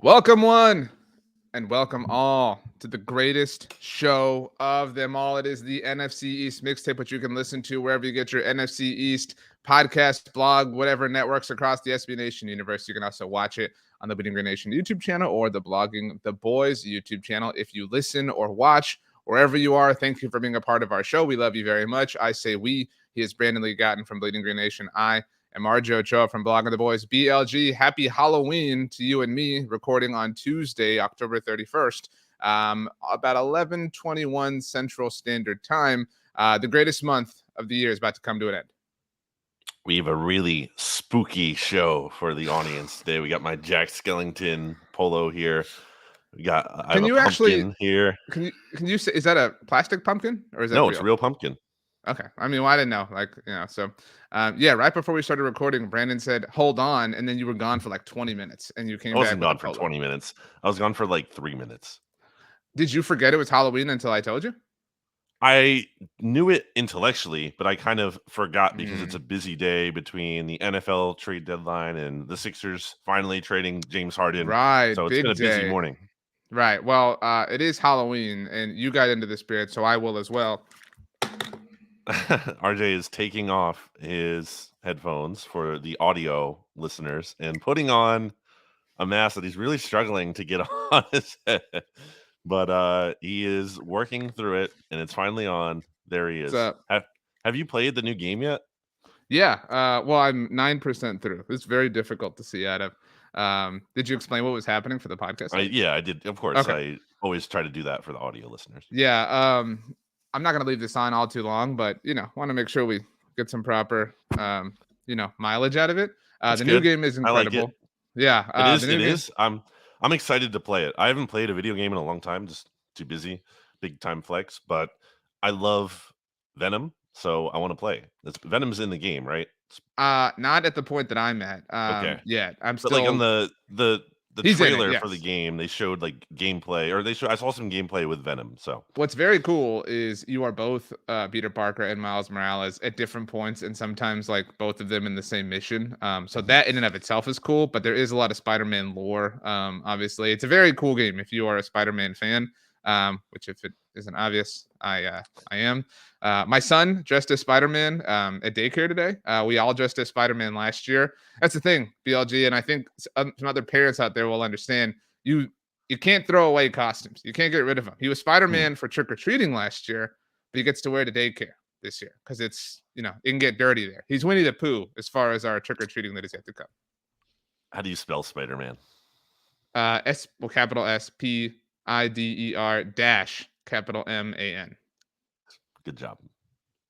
Welcome one and welcome all to the greatest show of them all. It is the NFC East Mixtape, which you can listen to wherever you get your NFC East podcast, blog, whatever networks across the SB Nation universe. You can also watch it on the Bleeding Green Nation YouTube channel or the Blogging the Boys YouTube channel. If you listen or watch wherever you are, thank you for being a part of our show. We love you very much. I say we. He is Brandon Lee Gowton from Bleeding Green Nation. I am Ochoa from Blogging the Boys. BLG, happy Halloween to you and me, recording on Tuesday, October 31st, about 11:21 Central Standard Time. The greatest month of the year is about to come to an end. We have a really spooky show for the audience today. We got my Jack Skellington polo here. I have a pumpkin here. Can you say, is that a plastic pumpkin or is that no? real? It's a real pumpkin. Okay. I mean, well, I didn't know. Yeah, right before we started recording, Brandon said, hold on. And then you were gone for like 20 minutes and you came back. I wasn't gone for 20 minutes. I was gone for like 3 minutes. Did you forget it was Halloween until I told you? I knew it intellectually, but I kind of forgot because it's a busy day between the NFL trade deadline and the Sixers finally trading James Harden. Right. So it's been a busy morning. Right. Well, it is Halloween and you got into the spirit, so I will as well. RJ is taking off his headphones for the audio listeners and putting on a mask that he's really struggling to get on his head. But he is working through it, and it's finally on. There he is. Have you played the new game yet? Yeah. Well, I'm 9% through. It's very difficult to see out of. Did you explain what was happening for the podcast? Yeah, I did. Of course, okay. I always try to do that for the audio listeners. Yeah. I'm not going to leave this on all too long, but, want to make sure we get some proper, mileage out of it. The new game is incredible. I like it. Yeah. It is. I'm excited to play it. I haven't played a video game in a long time, just too busy, big time flex, but I love Venom, so I want to play. Venom's in the game, right? Not at the point that I'm at. Okay. Yeah, I'm still like on the trailer for the game. They showed like gameplay, or I saw some gameplay with Venom. So what's very cool is you are both Peter Parker and Miles Morales at different points, and sometimes like both of them in the same mission. So that in and of itself is cool. But there is a lot of Spider-Man lore. Obviously, it's a very cool game if you are a Spider-Man fan. Which if it isn't obvious, I am. My son dressed as Spider-Man at daycare today. We all dressed as Spider-Man last year. That's the thing, BLG, and I think some other parents out there will understand. You can't throw away costumes. You can't get rid of them. He was Spider-Man for trick-or-treating last year, but he gets to wear to daycare this year because it's, it can get dirty there. He's Winnie the Pooh as far as our trick-or-treating that is yet to come. How do you spell Spider-Man? Capital SPIDER dash capital MAN. Good job.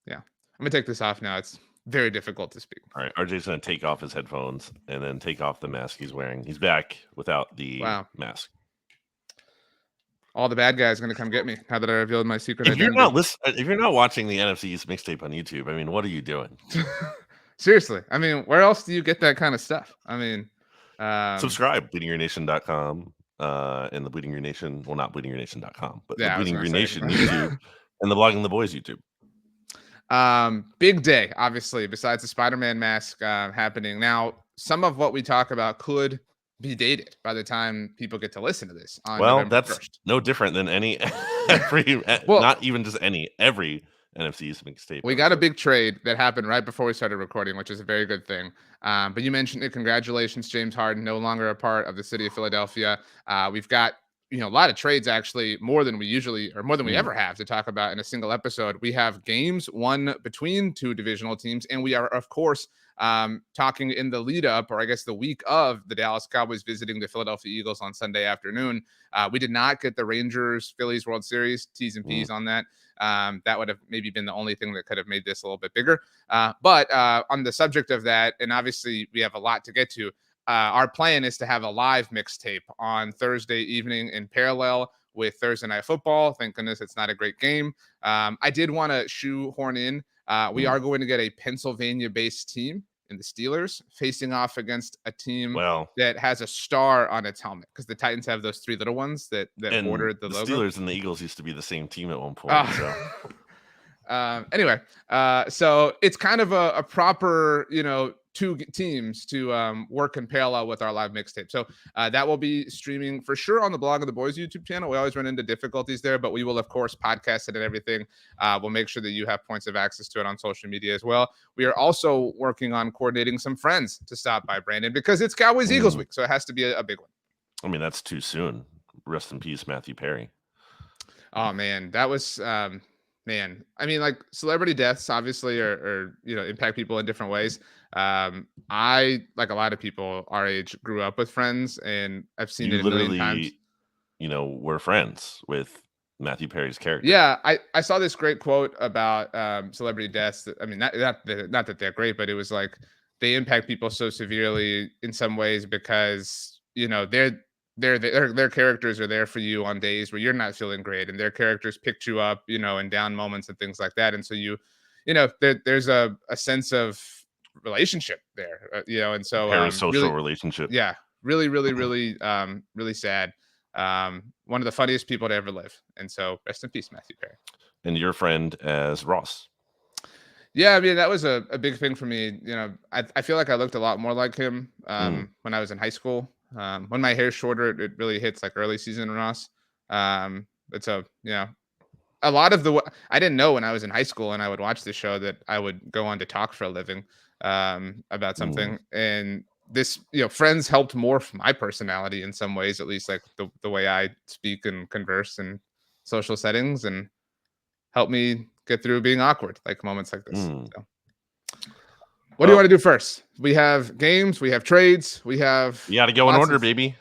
Yeah. I'm going to take this off now. It's very difficult to speak. All right. RJ's going to take off his headphones and then take off the mask he's wearing. He's back without the mask. All the bad guys are going to come get me now that I revealed my secret identity. If you're not watching the NFC East Mixtape on YouTube, I mean, what are you doing? Seriously. I mean, where else do you get that kind of stuff? I mean, subscribe, bleedinggreenation.com. And the Bleeding Green Nation, well, not bleedinggreenation.com, but the Bleeding Green Nation YouTube and the Blogging the Boys YouTube. Big day, obviously, besides the Spider-Man mask happening. Now, some of what we talk about could be dated by the time people get to listen to this on November that's 1st. No different than not even just every NFC East Mixtape. We got a big trade that happened right before we started recording, which is a very good thing. But you mentioned it. Congratulations, James Harden, no longer a part of the city of Philadelphia. We've got a lot of trades, actually, more than we ever have to talk about in a single episode. We have games won between two divisional teams, and we are, of course, talking in the lead up, or I guess the week of the Dallas Cowboys visiting the Philadelphia Eagles on Sunday afternoon. We did not get the Rangers-Phillies World Series, T's and P's on that. That would have maybe been the only thing that could have made this a little bit bigger. But on the subject of that, and obviously we have a lot to get to, our plan is to have a live mixtape on Thursday evening in parallel with Thursday Night Football. Thank goodness it's not a great game. I did want to shoehorn in. We are going to get a Pennsylvania-based team in the Steelers facing off against a team that has a star on its helmet, because the Titans have those three little ones that border the logo. Steelers and the Eagles used to be the same team at one point. Anyway, so it's kind of a proper, two teams to work in parallel with our live mixtape. So that will be streaming for sure on the Blog of the Boys YouTube channel. We always run into difficulties there, but we will of course podcast it and everything. We'll make sure that you have points of access to it on social media as well. We are also working on coordinating some friends to stop by, Brandon, because it's Cowboys Eagles week, so it has to be a big one. I mean, that's too soon. Rest in peace, Matthew Perry. Oh man, that was man. I mean, like celebrity deaths obviously are impact people in different ways. I, like a lot of people our age, grew up with Friends, and I've seen You it a million times. literally, were friends with Matthew Perry's character. Yeah, I saw this great quote about celebrity deaths. I mean, not that they're great, but it was like they impact people so severely in some ways because their characters are there for you on days where you're not feeling great, and their characters picked you up, in down moments and things like that, and so there's a sense of relationship there, and so Parasocial really, relationship. yeah, really, really, really, really sad. One of the funniest people to ever live. And so rest in peace, Matthew Perry. And your friend as Ross. Yeah, I mean, that was a big thing for me. I feel like I looked a lot more like him when I was in high school. When my hair's shorter, it really hits like early season Ross. But so, a lot of I didn't know when I was in high school and I would watch the show that I would go on to talk for a living about something. And this, Friends helped morph my personality in some ways, at least like the way I speak and converse in social settings, and help me get through being awkward, like moments like this. So, what do you want to do first? We have games, we have trades, we have. You got to go in order, baby.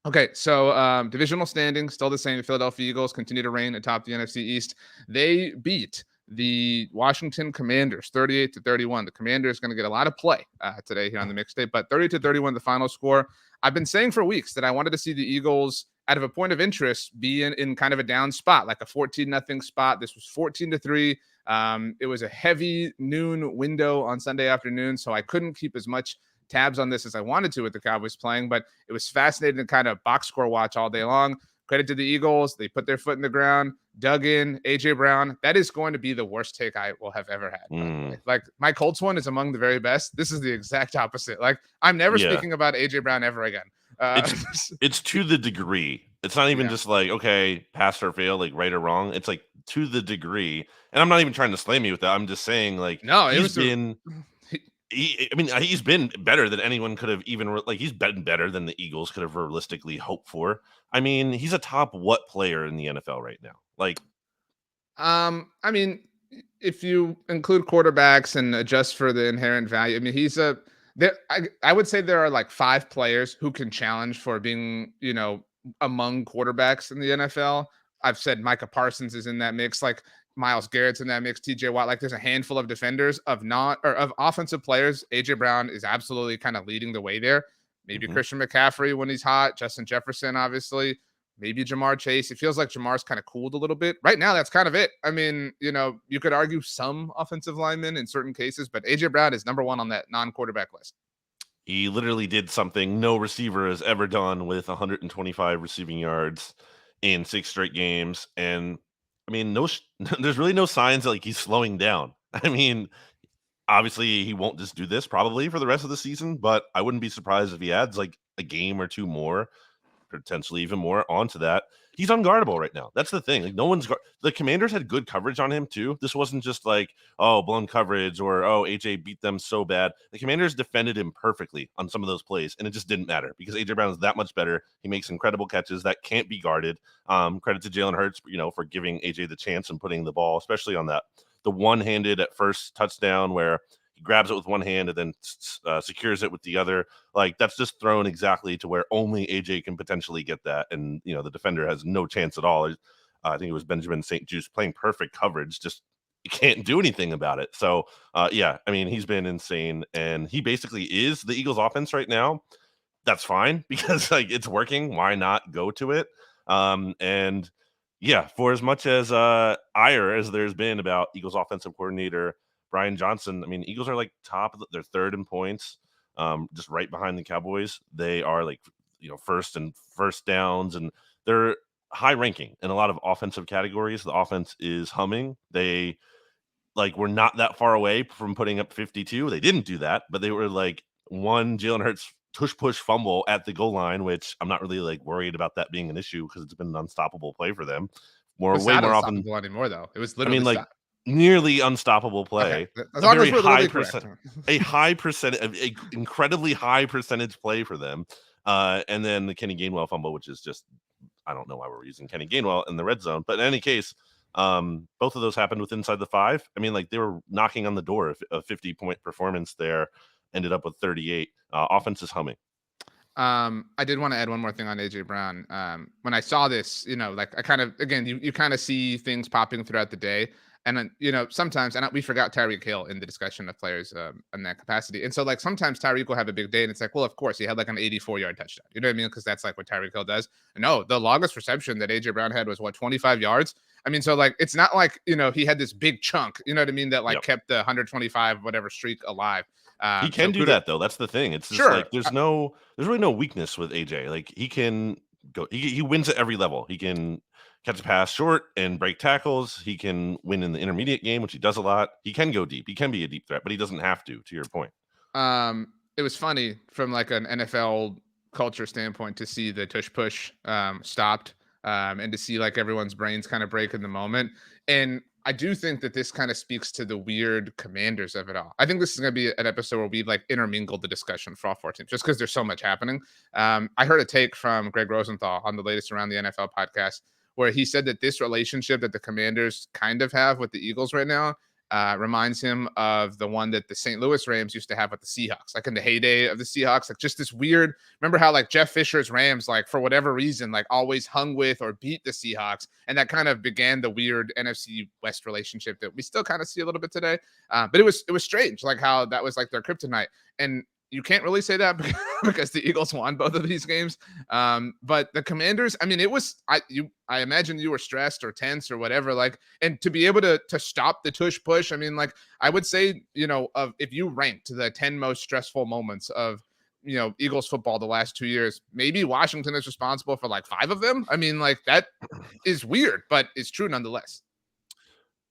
Okay, so divisional standing still the same. The Philadelphia Eagles continue to reign atop the NFC East. They beat the Washington Commanders 38-31. The Commanders going to get a lot of play today here on the mixtape, but 30-31 the final score. I've been saying for weeks that I wanted to see the Eagles, out of a point of interest, be in kind of a down spot, like a 14-0 spot. This was 14-3. It was a heavy noon window on Sunday afternoon, so I couldn't keep as much tabs on this as I wanted to with the Cowboys playing, but it was fascinating to kind of box score watch all day long. Credit to the Eagles. They put their foot in the ground, dug in. AJ Brown. That is going to be the worst take I will have ever had. Like, my Colts one is among the very best. This is the exact opposite. Like, I'm never speaking about AJ Brown ever again. It's to the degree. It's not even just like, okay, pass or fail, like right or wrong. It's like to the degree. And I'm not even trying to slam you with that. I'm just saying, like, no, he's been better than anyone could have even, he's been better than the Eagles could have realistically hoped for. I mean, he's a top what player in the NFL right now? Like, I mean, if you include quarterbacks and adjust for the inherent value, I mean, I would say there are like 5 players who can challenge for being, among quarterbacks in the NFL. I've said Micah Parsons is in that mix. Like, Myles Garrett's in that mix, TJ Watt. Like, there's a handful of defenders of offensive players. AJ Brown is absolutely kind of leading the way there. Maybe Christian McCaffrey when he's hot, Justin Jefferson, obviously, maybe Jamar Chase. It feels like Jamar's kind of cooled a little bit right now. That's kind of it. I mean, you could argue some offensive linemen in certain cases, but AJ Brown is number 1 on that non-quarterback list. He literally did something no receiver has ever done with 125 receiving yards in 6 straight games. And I mean, there's really no signs that, like, he's slowing down. I mean, obviously he won't just do this probably for the rest of the season, but I wouldn't be surprised if he adds like a game or 2 more, potentially even more onto that. He's unguardable right now. That's the thing. Like, the Commanders had good coverage on him too. This wasn't just like, oh, blown coverage or, oh, AJ beat them so bad. The Commanders defended him perfectly on some of those plays, and it just didn't matter because AJ Brown is that much better. He makes incredible catches that can't be guarded. Credit to Jalen Hurts, for giving AJ the chance and putting the ball, especially on the one-handed at first touchdown where he grabs it with one hand and then secures it with the other. Like, that's just thrown exactly to where only AJ can potentially get that. And, the defender has no chance at all. I think it was Benjamin St. Juste playing perfect coverage. Just, you can't do anything about it. So, yeah, I mean, he's been insane. And he basically is the Eagles offense right now. That's fine because, like, it's working. Why not go to it? And yeah, for as much as ire as there's been about Eagles offensive coordinator Brian Johnson, I mean, Eagles are like they're 3rd in points, just right behind the Cowboys. They are like, first and first downs, and they're high ranking in a lot of offensive categories. The offense is humming. like were not that far away from putting up 52. They didn't do that, but they were like one Jalen Hurts tush push fumble at the goal line, which I'm not really like worried about that being an issue because it's been an unstoppable play for them. It's Way not more often. unstoppable anymore, though. It was I literally mean, like stopped. nearly unstoppable Okay, play. as A long very as we're high literally correct. percent, a high percentage, a incredibly high percentage play for them. And then the Kenny Gainwell fumble, which is just, I don't know why we're using Kenny Gainwell in the red zone, but in any case, both of those happened with inside the 5. I mean, like they were knocking on the door. A 50-point performance there ended up with 38. Offense is humming. I did want to add one more thing on AJ Brown. When I saw this, like I kind of, again, you kind of see things popping throughout the day. And then, sometimes, and we forgot Tyreek Hill in the discussion of players in that capacity. And so, like, sometimes Tyreek will have a big day, and it's like, well, of course, he had like an 84-yard touchdown. You know what I mean? Because that's like what Tyreek Hill does. No, the longest reception that AJ Brown had was 25 yards. I mean, so like, it's not like, he had this big chunk, you know what I mean, that like Yep. kept the 125 whatever streak alive. He can do that though. That's the thing. It's just Sure. like there's really no weakness with AJ. Like he can go. He wins at every level. He can catch a pass short and break tackles. He can win in the intermediate game, which he does a lot. He can go deep. He can be a deep threat, but he doesn't have to. To your point. It was funny from like an NFL culture standpoint to see the tush push stopped, and to see like everyone's brains kind of break in the moment. And I do think that this kind of speaks to the weird commanders of it all. I think this is going to be an episode where we like intermingled the discussion for all 4 teams, just because there's so much happening. I heard a take from Greg Rosenthal on the latest Around the NFL podcast, where he said that this relationship that the Commanders kind of have with the Eagles right now reminds him of the one that the St. Louis Rams used to have with the Seahawks, like in the heyday of the Seahawks, like just this weird, remember how like Jeff Fisher's Rams, like for whatever reason, like always hung with or beat the Seahawks. And that kind of began the weird NFC West relationship that we still kind of see a little bit today. But it was strange, like how that was like their kryptonite. And you can't really say that because the Eagles won both of these games. But the Commanders, I mean, it was, I imagine you were stressed or tense or whatever, like, and to be able to stop the tush push. I mean, like, I would say, if you ranked the 10 most stressful moments of, Eagles football the last 2 years, maybe Washington is responsible for like 5 of them. I mean, like that is weird, but it's true nonetheless.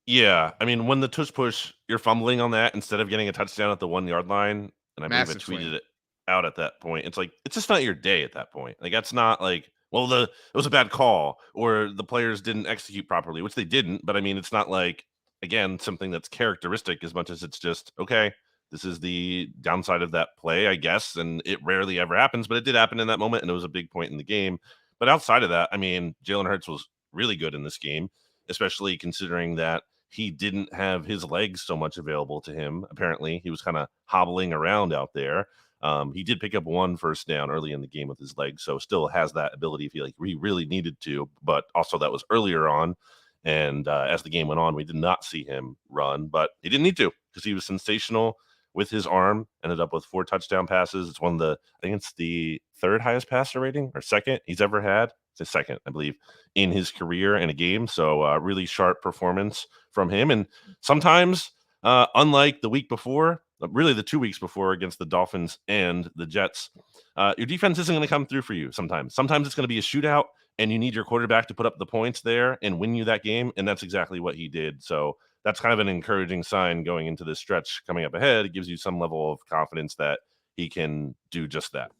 Yeah, I mean, when the tush push, you're fumbling on that instead of getting a touchdown at the 1 yard line, and I believe I Massive tweeted swing. it out at that point. It's like it's just not your day at that point. Like that's not like, well, it was a bad call or the players didn't execute properly, which they didn't. But I mean, it's not like again something that's characteristic as much as it's just okay. This is the downside of that play, I guess, and it rarely ever happens, but it did happen in that moment, and it was a big point in the game. But outside of that, I mean, Jalen Hurts was really good in this game, especially considering that he didn't have his legs so much available to him. Apparently, he was kind of hobbling around out there. He did pick up 1 first down early in the game with his legs, so still has that ability if he really needed to. But also that was earlier on, and as the game went on, we did not see him run, but he didn't need to because he was sensational with his arm. Ended up with 4 touchdown passes. It's one of the, I think it's the 3rd highest passer rating or 2nd he's ever had. It's the 2nd, I believe, in his career in a game. So really sharp performance from him. And sometimes, unlike the week before, really the 2 weeks before against the Dolphins and the Jets, your defense isn't going to come through for you sometimes. Sometimes it's going to be a shootout and you need your quarterback to put up the points there and win you that game. And that's exactly what he did. So that's kind of an encouraging sign going into this stretch coming up ahead. It gives you some level of confidence that he can do just that.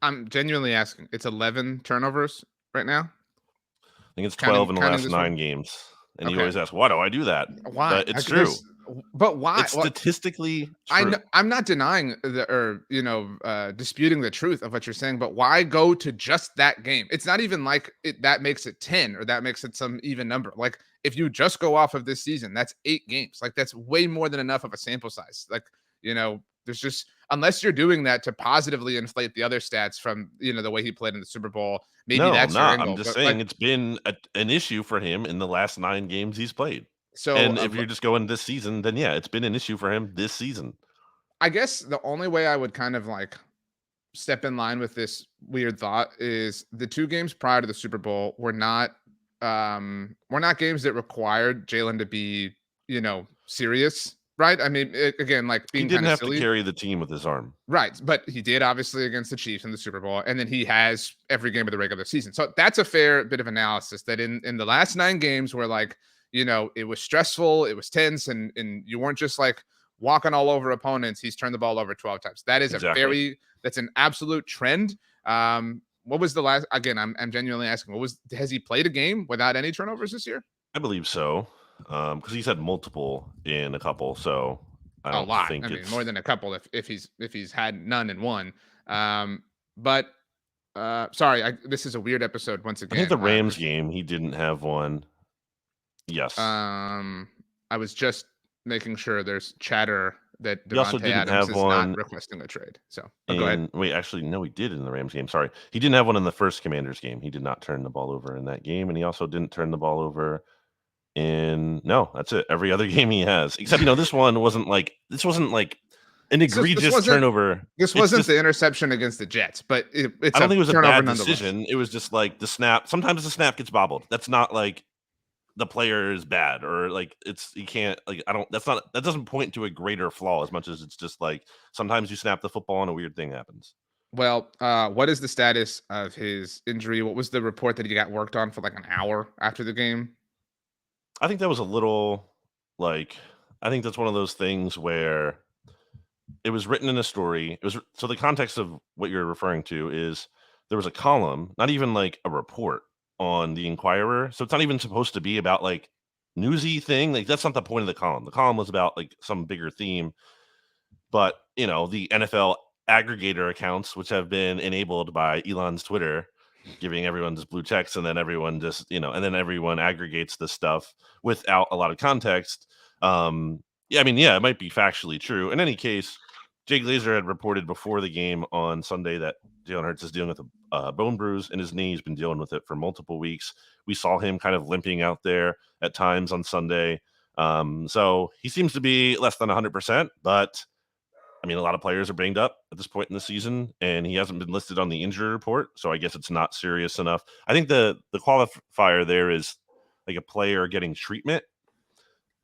I'm genuinely asking. It's 11 turnovers right now. I think it's 12 in the last 9 games. And you always ask, why do I do that? Why? But it's true. But why? It's statistically true. I'm not denying disputing the truth of what you're saying, but why go to just that game? It's not even like that makes it 10 or that makes it some even number. Like if you just go off of this season, that's 8 games. Like that's way more than enough of a sample size. Like, there's just, unless you're doing that to positively inflate the other stats from, the way he played in the Super Bowl, maybe that's your angle. I'm just saying it's been an issue for him in the last 9 games he's played. So, and if you're just going this season, then yeah, it's been an issue for him this season. I guess the only way I would kind of like step in line with this weird thought is the 2 games prior to the Super Bowl were not games that required Jalen to be, serious. Right. I mean, again, like being he didn't have silly. to carry the team with his arm. Right. But he did obviously against the Chiefs in the Super Bowl. And then he has every game of the regular season. So that's a fair bit of analysis that in the last 9 games where like, it was stressful, it was tense, and you weren't just like walking all over opponents. He's turned the ball over 12 times. Exactly. That's an absolute trend. What was the last? Again, I'm genuinely asking. Has he played a game without any turnovers this year? I believe so. Because he's had multiple in a couple, so I A don't lot. think I mean, it's. more than a couple if he's had none in one. But sorry, this is a weird episode once I think the again. Rams game he didn't have one. Yes. Um, I was just making sure there's chatter that He also Devonte didn't Adams have is not one requesting a trade. So, go ahead. in. Wait, actually, no, he did in the Rams game. Sorry, he didn't have one in the first Commanders game. He did not turn the ball over in that game, and he also didn't turn the ball over in. No, that's it. Every other game he has, except this wasn't like an So this egregious wasn't turnover. this It's wasn't just the interception against the Jets, but I it's don't a think it was a turnover bad nonetheless. decision. It was just like the snap. Sometimes the snap gets bobbled. That's not like the player is bad or like it's you can't like I don't that's not that doesn't point to a greater flaw as much as it's just like sometimes you snap the football and a weird thing happens. Well, what is the status of his injury? What was the report that he got worked on for like an hour after the game? I think that was a little like I think that's one of those things where it was written in a story. It was so the context of what you're referring to is there was a column, not even like a report on the Inquirer. So it's not even supposed to be about like newsy thing. Like that's not the point of the column. The column was about like some bigger theme. But, the NFL aggregator accounts, which have been enabled by Elon's Twitter, giving everyone just blue checks, and then everyone just, and then everyone aggregates this stuff without a lot of context. Yeah, I mean, yeah, it might be factually true. In any case, Jay Glazer had reported before the game on Sunday that Jalen Hurts is dealing with a bone bruise in his knee. He's been dealing with it for multiple weeks. We saw him kind of limping out there at times on Sunday. So he seems to be less than 100%, but I mean, a lot of players are banged up at this point in the season, and he hasn't been listed on the injury report, so I guess it's not serious enough. I think the qualifier there is like a player getting treatment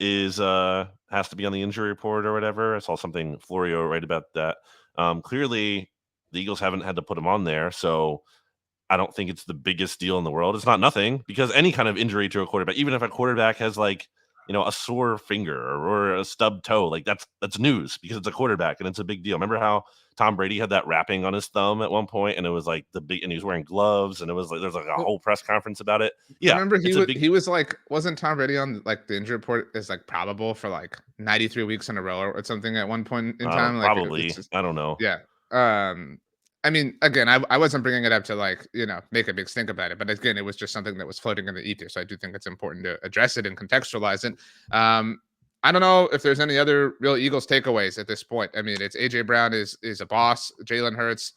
is has to be on the injury report or whatever. I saw something Florio write about that. Clearly, the Eagles haven't had to put him on there, so I don't think it's the biggest deal in the world. It's not nothing because any kind of injury to a quarterback, even if a quarterback has like, a sore finger or a stubbed toe, like that's news because it's a quarterback and it's a big deal. Remember how Tom Brady had that wrapping on his thumb at one point and it was like and he was wearing gloves and it was like there's like a Well, whole press conference about it. Yeah, remember it's a big he was like, wasn't Tom Brady on like the injury report is like probable for like 93 weeks in a row or something at one point in time? Like it's probably. just I don't know. yeah. I mean, again, I wasn't bringing it up to like, make a big stink about it, but again, it was just something that was floating in the ether. So I do think it's important to address it and contextualize it. I don't know if there's any other real Eagles takeaways at this point. I mean, it's AJ Brown is a boss. Jalen Hurts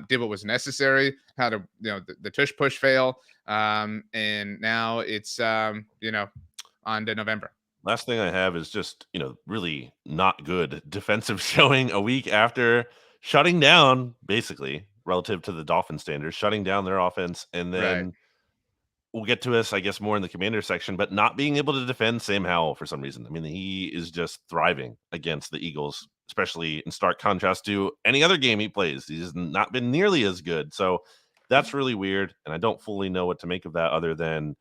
did what was necessary. Had a the tush push fail, and now it's on to November. Last thing I have is just, really not good defensive showing a week after shutting down, basically, relative to the Dolphin standards, shutting down their offense. And Right. then we'll get to this, I guess, more in the commander section, but not being able to defend Sam Howell for some reason. I mean, he is just thriving against the Eagles, especially in stark contrast to any other game he plays. He's not been nearly as good. So that's really weird. And I don't fully know what to make of that other than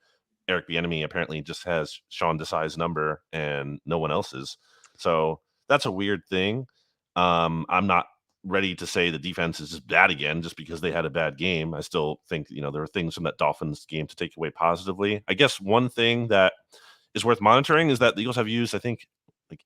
Eric Bieniemy apparently just has Sean Desai's number and no one else's. So that's a weird thing. I'm not ready to say the defense is just bad again just because they had a bad game. I still think, there are things from that Dolphins game to take away positively. I guess one thing that is worth monitoring is that the Eagles have used, I think, like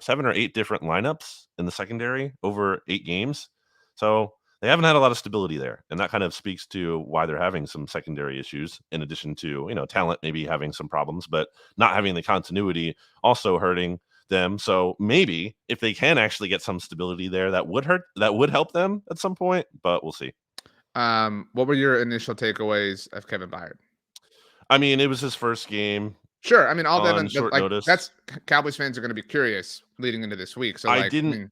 7 or 8 different lineups in the secondary over 8 games. So they haven't had a lot of stability there. And that kind of speaks to why they're having some secondary issues in addition to, talent maybe having some problems, but not having the continuity also hurting them. So maybe if they can actually get some stability there, that would help them at some point, but we'll see. What were your initial takeaways of Kevin Byard? I mean, it was his first game Sure. I mean, all that, on short like notice. that's Cowboys fans are going to be curious leading into this week. So, I like, I didn't mean,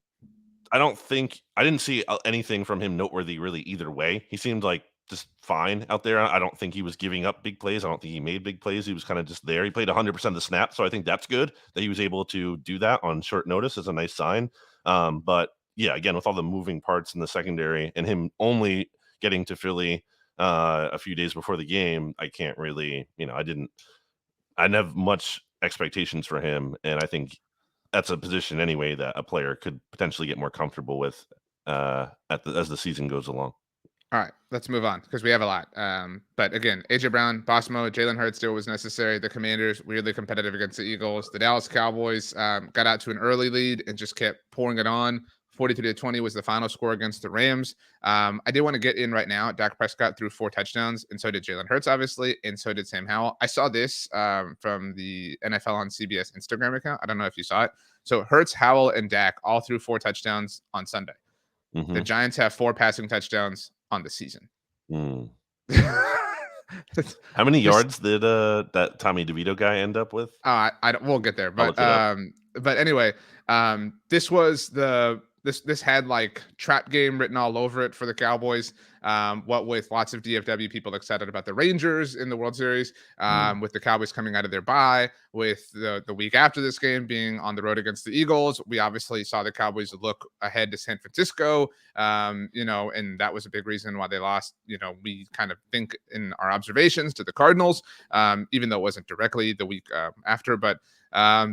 I didn't see anything from him noteworthy really either way. He seemed like just fine out there. I don't think he was giving up big plays. I don't think he made big plays. He was kind of just there. He played 100% of the snap, so I think that's good that he was able to do that on short notice is a nice sign. But yeah, again, with all the moving parts in the secondary and him only getting to Philly a few days before the game, I can't really, I didn't I didn't have much expectations for him, and I think that's a position anyway that a player could potentially get more comfortable with as the season goes along. All right, let's move on because we have a lot. But again, AJ Brown, Boss Mode, Jalen Hurts still was necessary. The Commanders weirdly competitive against the Eagles. The Dallas Cowboys got out to an early lead and just kept pouring it on. 42-20 was the final score against the Rams. I did want to get in right now. Dak Prescott threw 4 touchdowns, and so did Jalen Hurts, obviously, and so did Sam Howell. I saw this from the NFL on CBS Instagram account. I don't know if you saw it. So Hurts, Howell, and Dak all threw 4 touchdowns on Sunday. The Giants have 4 passing touchdowns on the season. Mm. How many yards did that Tommy DeVito guy end up with? I don't, we'll get there, but anyway, this was this had like trap game written all over it for the Cowboys. What with lots of DFW people excited about the Rangers in the World Series, with the Cowboys coming out of their bye, with the week after this game being on the road against the Eagles. We obviously saw the Cowboys look ahead to San Francisco, and that was a big reason why they lost. We kind of think in our observations to the Cardinals, even though it wasn't directly the week after, but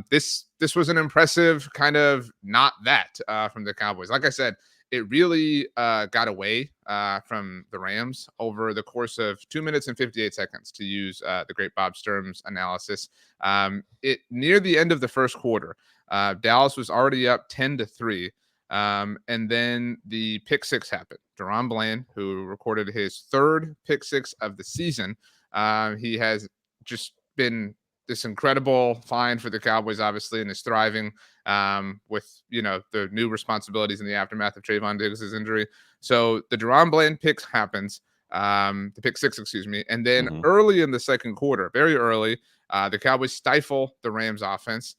this was an impressive kind of not that from the Cowboys. Like I said, it really got away from the Rams over the course of 2 minutes and 58 seconds, to use the great Bob Sturm's analysis. It near the end of the first quarter, Dallas was already up 10-3. And then the pick six happened. Deron Bland, who recorded his 3rd pick six of the season, he has just been this incredible find for the Cowboys, obviously, and is thriving with the new responsibilities in the aftermath of Trayvon Diggs' injury. So the Deron Bland pick happens, the pick six, excuse me, and then early in the second quarter, very early, the Cowboys stifle the Rams offense,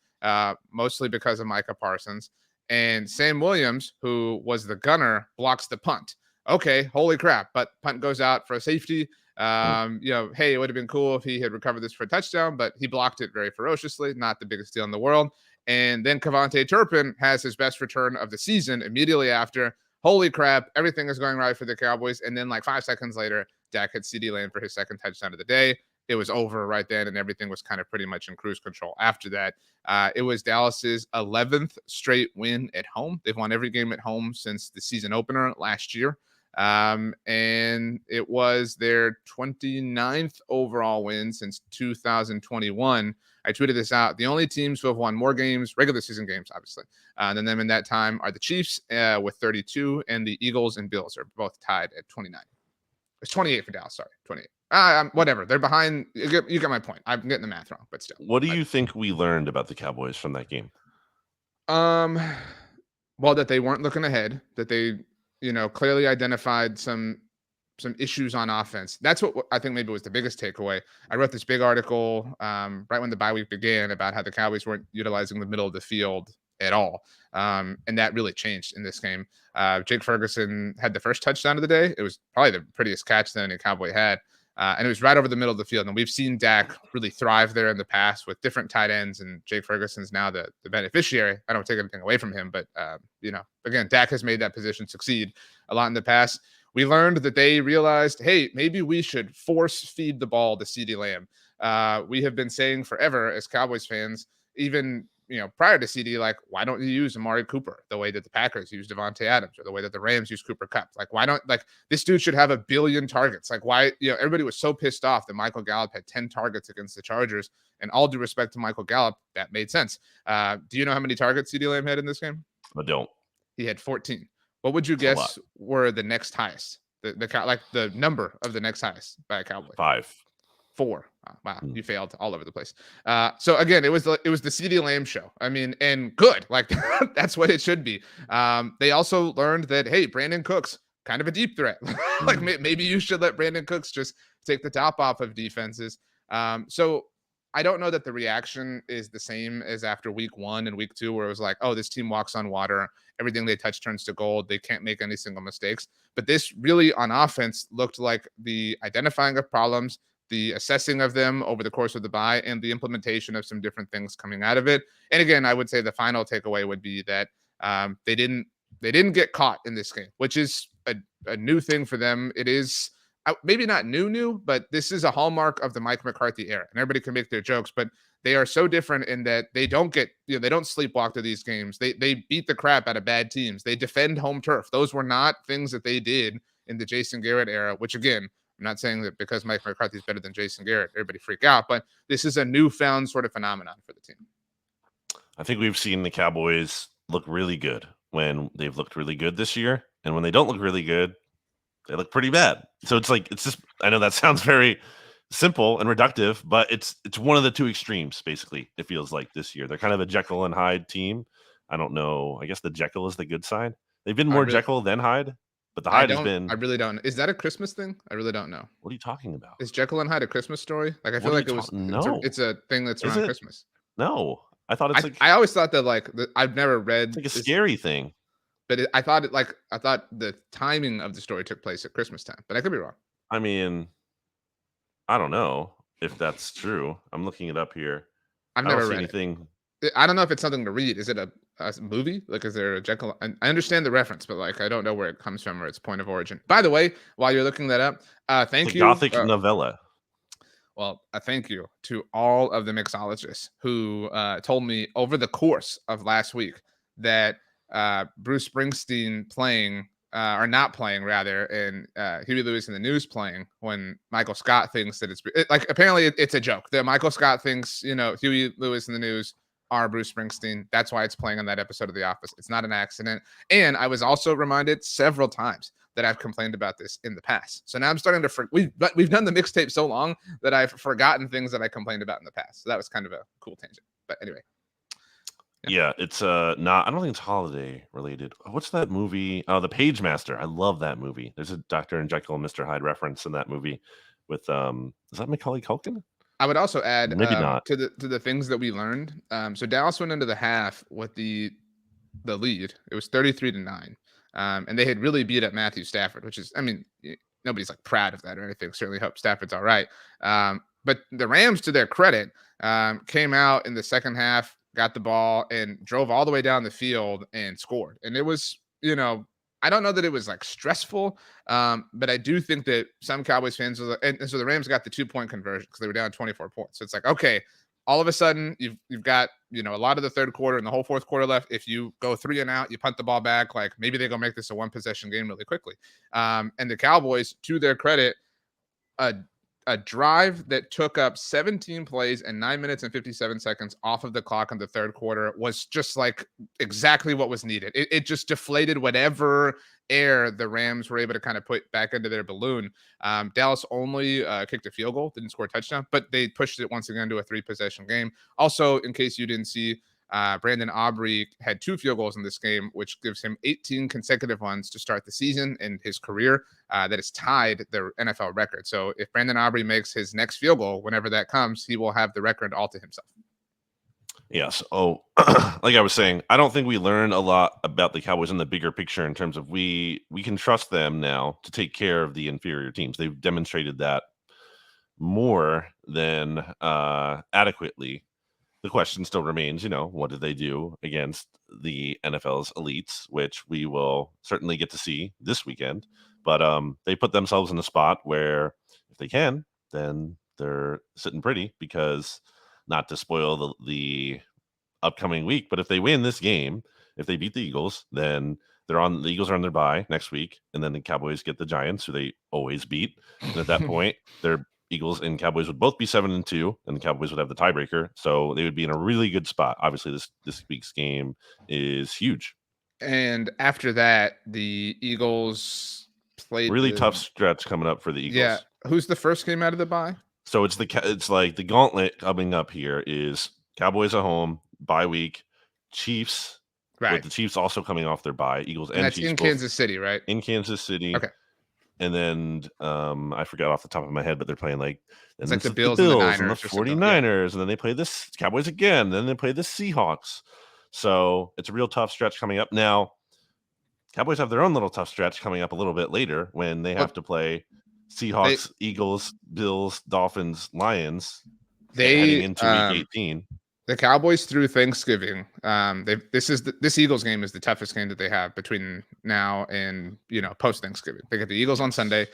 mostly because of Micah Parsons, and Sam Williams, who was the gunner, blocks the punt. Okay, holy crap! But punt goes out for a safety. Hey, it would have been cool if he had recovered this for a touchdown, but he blocked it very ferociously. Not the biggest deal in the world. And then Kevontae Turpin has his best return of the season immediately after. Holy crap, everything is going right for the Cowboys. And then like 5 seconds later, Dak hit CeeDee Lamb for his 2nd touchdown of the day. It was over right then, and everything was kind of pretty much in cruise control after that. It was Dallas's 11th straight win at home. They've won every game at home since the season opener last year. And it was their 29th overall win since 2021. I tweeted this out. The only teams who have won more games, regular season games, obviously, than them in that time are the Chiefs with 32, and the Eagles and Bills are both tied at 29. It's 28 for Dallas. Sorry, 28. Whatever. They're behind. You get my point. I'm getting the math wrong, but still. What do you think we learned about the Cowboys from that game? Well, that they weren't looking ahead, that they clearly identified some issues on offense. That's what I think maybe was the biggest takeaway. I wrote this big article right when the bye week began about how the Cowboys weren't utilizing the middle of the field at all. And that really changed in this game. Jake Ferguson had the first touchdown of the day. It was probably the prettiest catch that any Cowboy had. And it was right over the middle of the field. And we've seen Dak really thrive there in the past with different tight ends. And Jake Ferguson's now the beneficiary. I don't take anything away from him. But, again, Dak has made that position succeed a lot in the past. We learned that they realized, hey, maybe we should force feed the ball to CeeDee Lamb. We have been saying forever as Cowboys fans, even prior to CeeDee, like, why don't you use Amari Cooper the way that the Packers use Devontae Adams, or the way that the Rams use Cooper Kupp? Like, why don't, like, this dude should have 1 billion targets? Like, why, everybody was so pissed off that Michael Gallup had 10 targets against the Chargers, and all due respect to Michael Gallup, that made sense. Do you know how many targets CeeDee Lamb had in this game? I don't. He had 14. What would you guess were the next highest? The number of the next highest by a Cowboy? 5. 4. Oh, wow, you failed all over the place. So again, it was the CeeDee Lamb show. I mean, and good, like that's what it should be. They also learned that, hey, Brandon Cooks kind of a deep threat. Like maybe you should let Brandon Cooks just take the top off of defenses. So I don't know that the reaction is the same as after week 1 and week 2, where it was like, oh, this team walks on water. Everything they touch turns to gold. They can't make any single mistakes. But this really on offense looked like the identifying of problems, the assessing of them over the course of the bye, and the implementation of some different things coming out of it. And again, I would say the final takeaway would be that they didn't get caught in this game, which is a new thing for them. It is maybe not new, but this is a hallmark of the Mike McCarthy era. And everybody can make their jokes, but they are so different in that they don't get, they don't sleepwalk to these games. They beat the crap out of bad teams. They defend home turf. Those were not things that they did in the Jason Garrett era, which again, I'm not saying that because Mike McCarthy is better than Jason Garrett, everybody freak out, but this is a newfound sort of phenomenon for the team. I think we've seen the Cowboys look really good when they've looked really good this year. And when they don't look really good, they look pretty bad. So it's just, I know that sounds very simple and reductive, but it's one of the two extremes, basically, it feels like this year. They're kind of a Jekyll and Hyde team. I don't know. I guess the Jekyll is the good side. They've been more Jekyll than Hyde, but the Hyde has been. I really don't. Is that a Christmas thing? I really don't know. What are you talking about? Is Jekyll and Hyde a Christmas story? Like, I feel like it was. No. It's a thing that's around Christmas. No. I thought it's I always thought that, I've never read. It's like a scary thing. But I thought the timing of the story took place at Christmas time, but I could be wrong. I mean, I don't know if that's true. I'm looking it up here. I've never read anything. I don't know if it's something to read. Is it a movie? Like, is there a Jekyll? I understand the reference, but I don't know where it comes from or its point of origin. By the way, while you're looking that up, thank you. Gothic novella. Well, thank you to all of the mixologists who told me over the course of last week that Bruce Springsteen playing or not playing rather, and Huey Lewis and the News playing when Michael Scott thinks that apparently it's a joke that Michael Scott thinks Huey Lewis and the News are Bruce Springsteen. That's why it's playing on that episode of The Office. It's not an accident. And I was also reminded several times that I've complained about this in the past. So now I'm starting to we've done the mixtape so long that I've forgotten things that I complained about in the past. So that was kind of a cool tangent. But anyway. Yeah, it's not. I don't think it's holiday related. What's that movie? Oh, The Page Master. I love that movie. There's a Dr. and Jekyll and Mr. Hyde reference in that movie with is that Macaulay Culkin? I would also add maybe not to the things that we learned. So Dallas went into the half with the lead. It was 33-9, and they had really beat up Matthew Stafford, which is, I mean, nobody's proud of that or anything. Certainly hope Stafford's all right. But the Rams, to their credit, came out in the second half, got the ball, and drove all the way down the field and scored. And it was, I don't know that it was stressful, but I do think that some Cowboys fans, and so the Rams got the 2-point conversion because they were down 24 points. So it's okay, all of a sudden you've got, a lot of the third quarter and the whole fourth quarter left. If you go 3 and out, you punt the ball back, maybe they go make this a 1-possession game really quickly. And the Cowboys, to their credit, a drive that took up 17 plays and 9 minutes and 57 seconds off of the clock in the third quarter was just exactly what was needed. It just deflated whatever air the Rams were able to kind of put back into their balloon. Dallas only kicked a field goal, didn't score a touchdown, but they pushed it once again to a 3-possession game. Also, in case you didn't see, Brandon Aubrey had 2 field goals in this game, which gives him 18 consecutive ones to start the season in his career. That has tied the NFL record. So if Brandon Aubrey makes his next field goal, whenever that comes, he will have the record all to himself. Yes. Oh, like I was saying, I don't think we learned a lot about the Cowboys in the bigger picture in terms of we can trust them now to take care of the inferior teams. They've demonstrated that more than adequately. The question still remains, what did they do against the NFL's elites, which we will certainly get to see this weekend. But they put themselves in a spot where if they can, then they're sitting pretty, because not to spoil the upcoming week, but if they win this game, if they beat the Eagles, then the Eagles are on their bye next week, and then the Cowboys get the Giants, who they always beat. And at that point, they're Eagles and Cowboys would both be 7-2, and the Cowboys would have the tiebreaker. So they would be in a really good spot. Obviously, this week's game is huge. And after that, the Eagles played really tough stretch coming up for the Eagles. Yeah. Who's the first game out of the bye? So it's the gauntlet coming up here is Cowboys at home, bye week, Chiefs. Right. With the Chiefs also coming off their bye, Eagles and that's Chiefs in Kansas City, right? In Kansas City. Okay. And then I forgot off the top of my head, but they're playing the Bills and the Niners and the 49ers, and then they play this Cowboys again, then they play the Seahawks. So it's a real tough stretch coming up. Now, Cowboys have their own little tough stretch coming up a little bit later when they have to play Seahawks, Eagles, Bills, Dolphins, Lions. Heading into week 18. The Cowboys through Thanksgiving. This Eagles game is the toughest game that they have between now and post Thanksgiving. They get the Eagles on Yes. Sunday.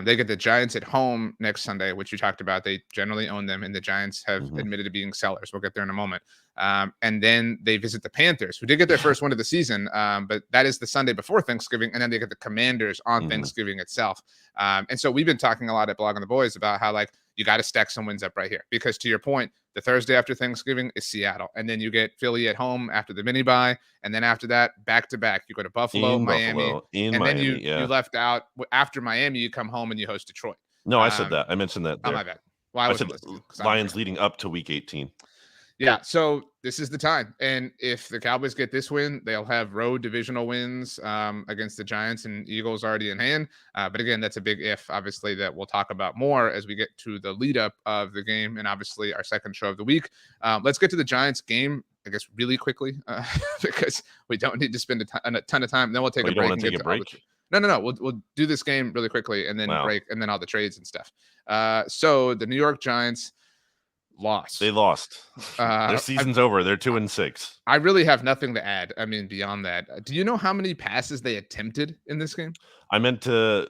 They get the Giants at home next Sunday, which you talked about. They generally own them, and the Giants have Mhm. admitted to being sellers. We'll get there in a moment. And then they visit the Panthers, who did get their first win of the season, but that is the Sunday before Thanksgiving, and then they get the Commanders on Mhm. Thanksgiving itself. And so we've been talking a lot at Blog on the Boys about how you got to stack some wins up right here because to your point, the Thursday after Thanksgiving is Seattle, and then you get Philly at home after the mini bye, and then after that, back to back, you go to Buffalo, In Miami, Buffalo, in and then Miami, you yeah. left out after Miami, you come home and you host Detroit. No, I said Um, that. I mentioned that oh there. my bad. Well, I I wasn't said listening because I'm Lions brain. leading up to week 18. Yeah, so this is the time, and if the Cowboys get this win, they'll have road divisional wins against the Giants and Eagles already in hand. But again, that's a big if, obviously, that we'll talk about more as we get to the lead up of the game and obviously our second show of the week. Let's get to the Giants game, I guess, really quickly because we don't need to spend a ton of time. Then we'll take Oh, a you don't break wanna and take get a to all the. break? No. We'll do this game really quickly and then Wow. break and then all the trades and stuff. So the New York Giants They lost. lost. Their Uh, I, season's over. They're 2-6. I really have nothing to add. I mean, beyond that, do you know how many passes they attempted in this game? I meant to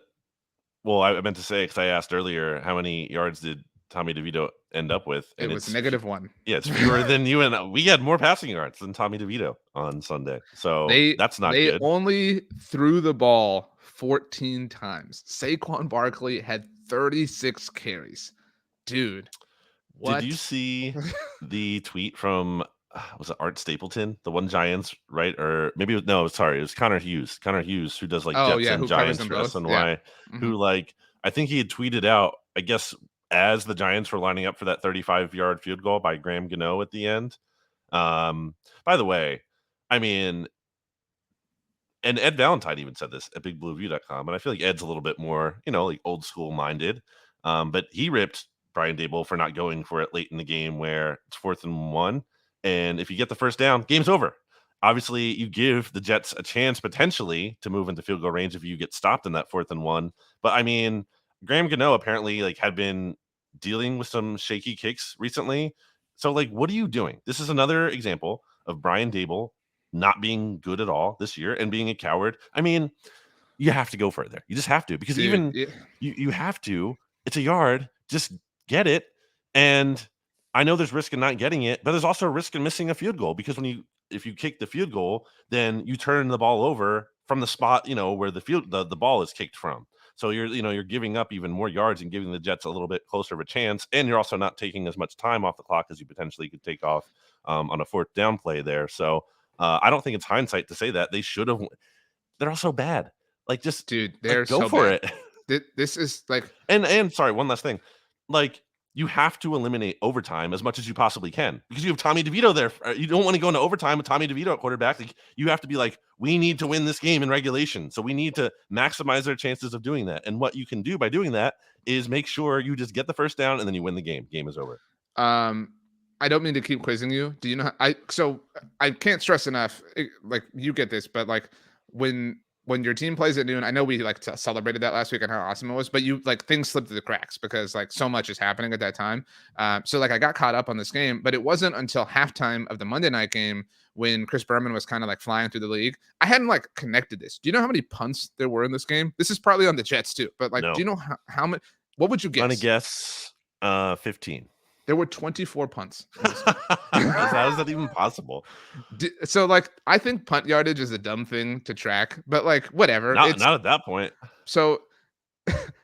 well, I meant to say because I asked earlier, how many yards did Tommy DeVito end up with? It And was it's -1. yeah, it's fewer than you and we had more passing yards than Tommy DeVito on Sunday. So, They that's not they good. only threw the ball 14 times. Saquon Barkley had 36 carries. Dude, Did you what? see the tweet from, was it Art Stapleton? The one Giants, right? Or maybe it was no, sorry, it was Connor Hughes. Connor Hughes, who does, like, Oh, Jets yeah, and who covers Giants them for both? Yeah. SNY, who, Mhm. like I think he had tweeted out, I guess, as the Giants were lining up for that 35-yard field goal by Graham Gano at the end. Um, by the way, I mean, and Ed Valentine even said this at bigblueview.com, and I feel like Ed's a little bit more, like old school minded. But he ripped Brian Dable for not going for it late in the game where it's 4th and 1. And if you get the first down, game's over. Obviously, you give the Jets a chance potentially to move into field goal range if you get stopped in that 4th and 1. But I mean, Graham Gano apparently had been dealing with some shaky kicks recently. So what are you doing? This is another example of Brian Dable not being good at all this year and being a coward. I mean, you have to go for it there. You just have to because Dude, even you have to. It's a yard. Just get it. And I know there's risk in not getting it, but there's also a risk in missing a field goal because if you kick the field goal, then you turn the ball over from the spot, where the ball is kicked from. So you're giving up even more yards and giving the Jets a little bit closer of a chance, and you're also not taking as much time off the clock as you potentially could take off on a 4th down play there. So I don't think it's hindsight to say that they should have. They're also bad. Just dude, they're go so for bad. it. This is And sorry, one last thing. You have to eliminate overtime as much as you possibly can because you have Tommy DeVito there. You don't want to go into overtime with Tommy DeVito at quarterback. You have to be we need to win this game in regulation. So we need to maximize their chances of doing that. And what you can do by doing that is make sure you just get the first down and then you win the game. Game is over. um I don't mean to keep quizzing you. Do you know I can't stress enough you get this, but when your team plays at noon, I know we celebrated that last week and how awesome it was, but you things slip through the cracks because so much is happening at that time. So I got caught up on this game, but it wasn't until halftime of the Monday night game when Chris Berman was kind of flying through the league. I hadn't connected this. Do you know how many punts there were in this game? This is probably on the Jets too, but do No. you know how many? What would you I'm gonna guess? guess 15. There were 24 punts in this How is game. that even possible? So I think punt yardage is a dumb thing to track, but whatever. Not at that point. So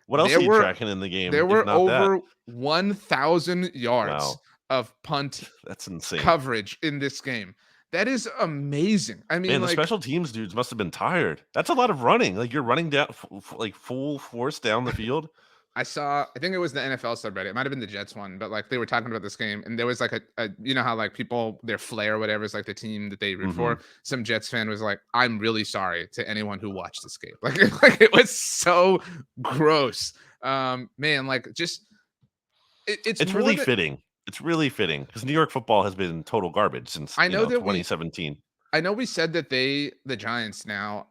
What else there are you were tracking in the game there if were not that? over 1,000 yards Wow, of punt that's insane. coverage in this game. That is amazing. I mean, Man, the special teams dudes must have been tired. That's a lot of running. You're running down full force down the field. I think it was the NFL subreddit. It might have been the Jets one, but they were talking about this game, and there was a you know how people their flair or whatever is the team that they root Mhm. for. Some Jets fan was like, "I'm really sorry to anyone who watched this game." It was so gross. Man, just it's It's more really than fitting. It's really fitting because New York football has been total garbage since, I know that 2017. I know we said that the Giants now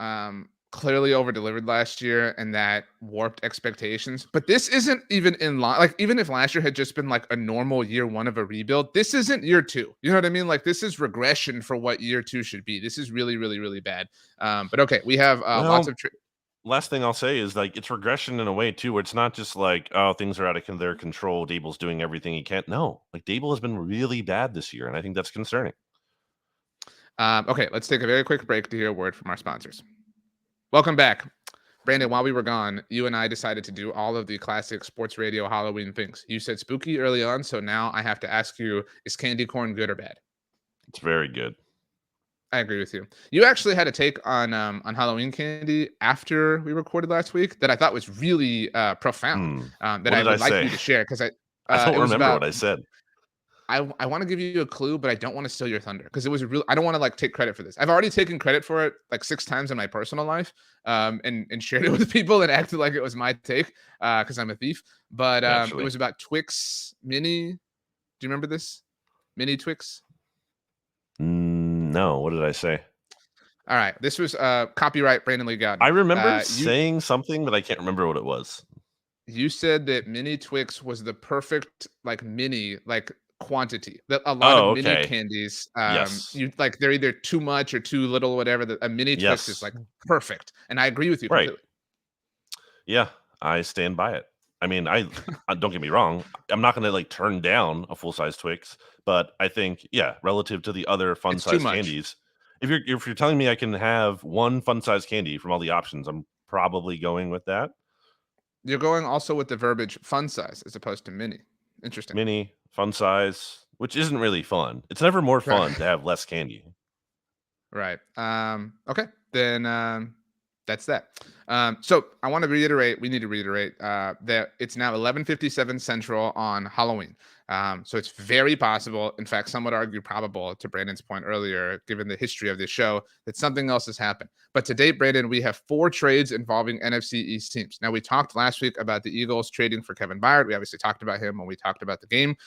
clearly over delivered last year and that warped expectations. But this isn't even in line. Like, even if last year had just been like a normal year one of a rebuild, this isn't year two. You know what I mean? Like, this is regression for what year two should be. This is really, really, really bad. But okay, we have lots Well, of. last thing I'll say is like it's regression in a way too, where it's not just like, oh, things are out of their control. Dable's doing everything he can. No, like Dable has been really bad this year, and I think that's concerning. Okay, let's take a very quick break to hear a word from our sponsors. Welcome back. Brandon, while we were gone, you and I decided to do all of the classic sports radio Halloween things. You said spooky early on, so now I have to ask you, is candy corn good or bad? It's very good. I agree with you. You actually had a take on Halloween candy after we recorded last week that I thought was really profound. That What I did I would like say? you to share because I don't it was remember about. what I said. I want to give you a clue, but I don't want to steal your thunder because it was a real. I don't want to like take credit for this. I've already taken credit for it like 6 times in my personal life, and shared it with people and acted like it was my take because I'm a thief. But it Naturally. was about Twix Mini. Do you remember this Mini Twix? No, what did I say? All right, this was copyright Brandon Lee I Gowton. remember You saying something, but I can't remember what it was. You said that mini Twix was the perfect like mini like quantity. That a lot of Oh, mini okay. candies, Yes. you like they're either too much or too little, whatever. That a mini Twix is Yes. like perfect, and I agree with you Right. completely. Yeah, I stand by it. I mean, don't get me wrong. I'm not going to like turn down a full size Twix, but I think yeah, relative to the other fun It's too size much. candies, if you're telling me I can have one fun size candy from all the options, I'm probably going with that. You're going also with the verbiage fun size as opposed to mini. Interesting. Mini, fun size, which isn't really fun. It's never more Right. fun to have less candy. Right. Okay. Then that's that. So I want to reiterate. We need to reiterate that it's now 11:57 Central on Halloween. So it's very possible, in fact, some would argue probable, to Brandon's point earlier, given the history of this show, that something else has happened. But to date, Brandon, we have 4 trades involving NFC East teams. Now, we talked last week about the Eagles trading for Kevin Byard. We obviously talked about him when we talked about the game.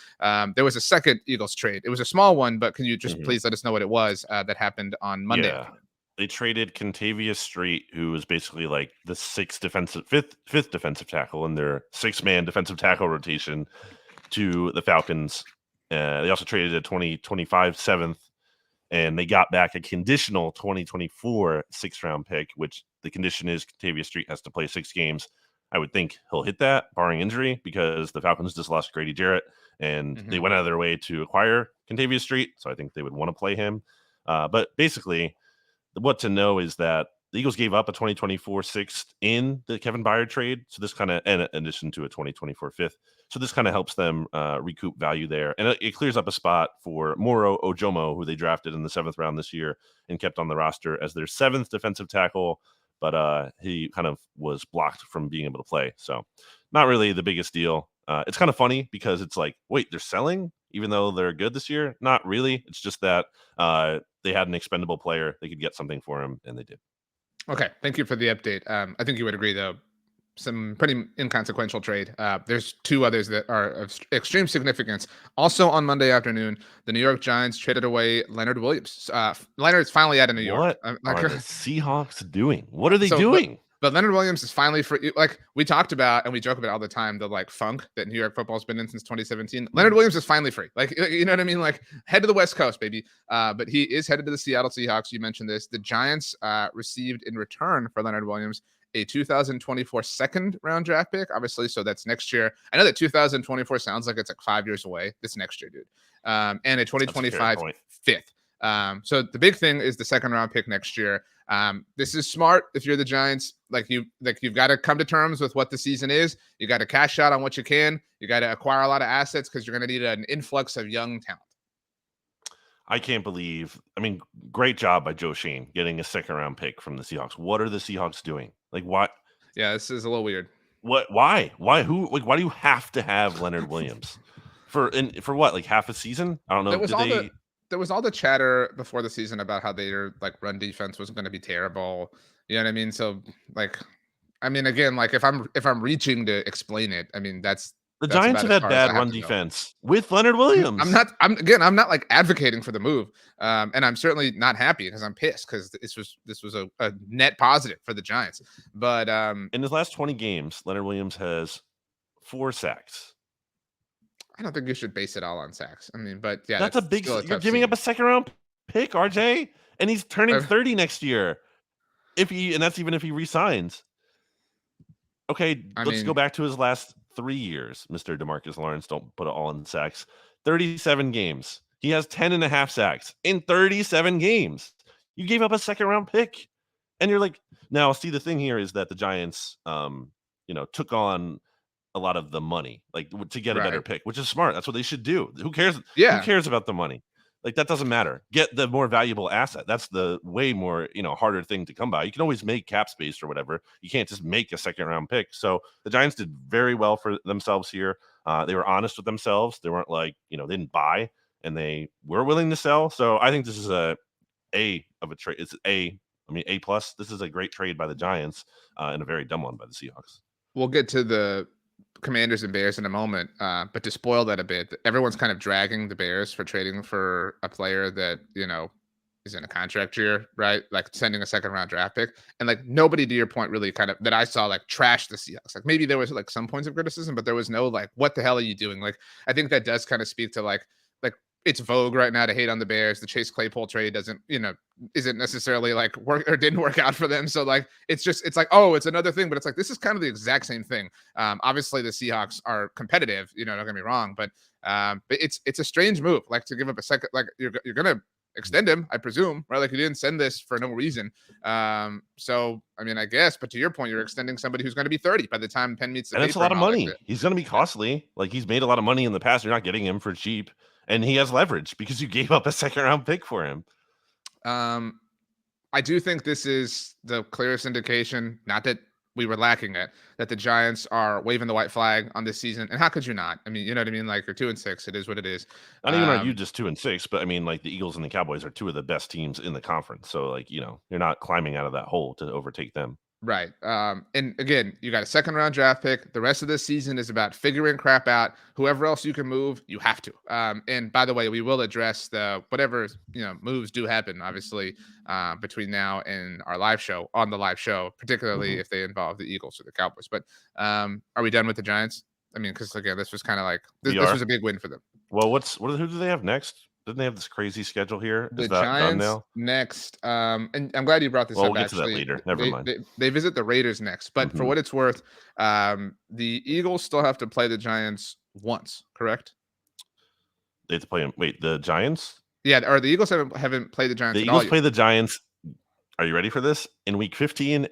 There was a second Eagles trade. It was a small one, but can you just Mhm. please let us know what it was that happened on Monday Yeah. afternoon? They traded Contavious Street, who was basically like the fifth defensive tackle in their 6-man defensive tackle rotation, to the Falcons. They also traded a 2025 seventh, and they got back a conditional 2024 6th-round pick, which the condition is Contavious Street has to play 6 games. I would think he'll hit that, barring injury, because the Falcons just lost Grady Jarrett, and they Mhm. went out of their way to acquire Contavious Street, so I think they would want to play him. But basically, what to know is that the Eagles gave up a 2024 sixth in the Kevin Byard trade. So this kind of, in addition to a 2024 fifth. So this kind of helps them recoup value there. And it clears up a spot for Moro Ojomo, who they drafted in the 7th round this year and kept on the roster as their 7th defensive tackle. But he kind of was blocked from being able to play. So not really the biggest deal. It's kind of funny because it's like, wait, they're selling even though they're good this year? Not really. It's just that they had an expendable player. They could get something for him, and they did. Okay, thank you for the update. I think you would agree, though, some pretty inconsequential trade. There's 2 others that are of extreme significance. Also on Monday afternoon, the New York Giants traded away Leonard Williams. Leonard's finally out of New York. What are the Seahawks doing? What are they So, but doing? but Leonard Williams is finally free. Like we talked about, and we joke about all the time, the like funk that New York football's been in since 2017. Leonard Mhm. Williams is finally free. Like you know what I mean? Like head to the West Coast, baby. But he is headed to the Seattle Seahawks. You mentioned this. The Giants received in return for Leonard Williams a 2024 second round draft pick, obviously. So that's next year. I know that 2024 sounds like it's like 5 years away. This next year, dude. And a That's a fair 2025 point. fifth. So the big thing is the second round pick next year. This is smart if you're the Giants. You've got to come to terms with what the season is. You got to cash out on what you can. You got to acquire a lot of assets because you're going to need an influx of young talent. I can't believe. I mean, great job by Joe Shane getting a 2nd-round pick from the Seahawks. What are the Seahawks doing? Like, what? Yeah, this is a little weird. What? Why? Why? Who? Like, why do you have to have Leonard Williams for what? Like half a season? I don't There know. was Did all the they? there was all the chatter before the season about how their like run defense was going to be terrible. You know what I mean? So like, I mean, again, like if I'm reaching to explain it, I mean The That's Giants about have as had far as bad I have run to go. defense with Leonard I'm Williams. not. I'm not like advocating for the move, and I'm certainly not happy because I'm pissed because this was a net positive for the Giants. But In his last 20 games, Leonard Williams has 4 sacks. I don't think you should base it all on sacks. I mean, but yeah, That's a that's big. still a You're tough giving up scene. a second round pick, RJ, and he's turning Uh, 30 next year. And that's even if he resigns. Okay, I let's go mean, back to his last 3 years, Mr. DeMarcus Lawrence. Don't put it all in sacks. 37 games. He has 10 and a half sacks in 37 games. You gave up a second round pick. And you're like, now see, the thing here is that the Giants took on a lot of the money, like to get a better right? pick, which is smart. That's what they should do. Who cares? Who Yeah, cares about the money? Like that doesn't matter. Get the more valuable asset. That's the way more, harder thing to come by. You can always make cap space or whatever. You can't just make a second round pick. So the Giants did very well for themselves here. They were honest with themselves. They weren't like, they didn't buy and they were willing to sell. So I think this is A of a trade. A plus. This is a great trade by the Giants and a very dumb one by the Seahawks. we'll get to the Commanders and Bears in a moment. But to spoil that a bit, everyone's kind of dragging the Bears for trading for a player that is in a contract year, right? Like sending a second round draft pick, and like nobody, to your point, really kind of that I saw like trash the Seahawks. Like maybe there was like some points of criticism, but there was no like, what the hell are you doing? Like I think that does kind of speak to like it's vogue right now to hate on the Bears. The Chase Claypool trade doesn't, isn't necessarily like work or didn't work out for them. So like it's like, oh, it's another thing, but it's like this is kind of the exact same thing. Obviously the Seahawks are competitive, don't get me wrong, but it's a strange move, like to give up a second, like you're gonna extend him, I presume, right? Like you didn't send this for no reason. So I mean, I guess, but to your point, you're extending somebody who's going to be 30 by the time pen meets the And it's a paper lot and of all that money. shit. He's going to be costly. Like he's made a lot of money in the past. You're not getting him for cheap, and he has leverage because you gave up a second round pick for him. I do think this is the clearest indication, not that we were lacking it, that the Giants are waving the white flag on this season. And how could you not? I mean, you know what I mean? Like you're 2-6. It is what it is. Not even are you just 2-6, but I mean, like the Eagles and the Cowboys are two of the best teams in the conference. So like, you're not climbing out of that hole to overtake them. Right. And again, you got a second round draft pick. The rest of this season is about figuring crap out. Whoever else you can move, you have to. And by the way, we will address the whatever moves do happen, obviously, between now and our live show on the live show, particularly if they involve the Eagles or the Cowboys. But are we done with the Giants? I mean, because again, this was kind of like this was a big win for them. Well, who do they have next? Didn't they have this crazy schedule here? The Is that done Giants now? next, and I'm glad you brought this Well, up. we'll get to that Actually, later. Never mind. they visit the Raiders next, but for what it's worth, the Eagles still have to play the Giants once, correct? They have to play them. Wait, the Giants? Yeah, or the Eagles haven't played the Giants The at all Eagles yet. play the Giants. Are you ready for this? In week 16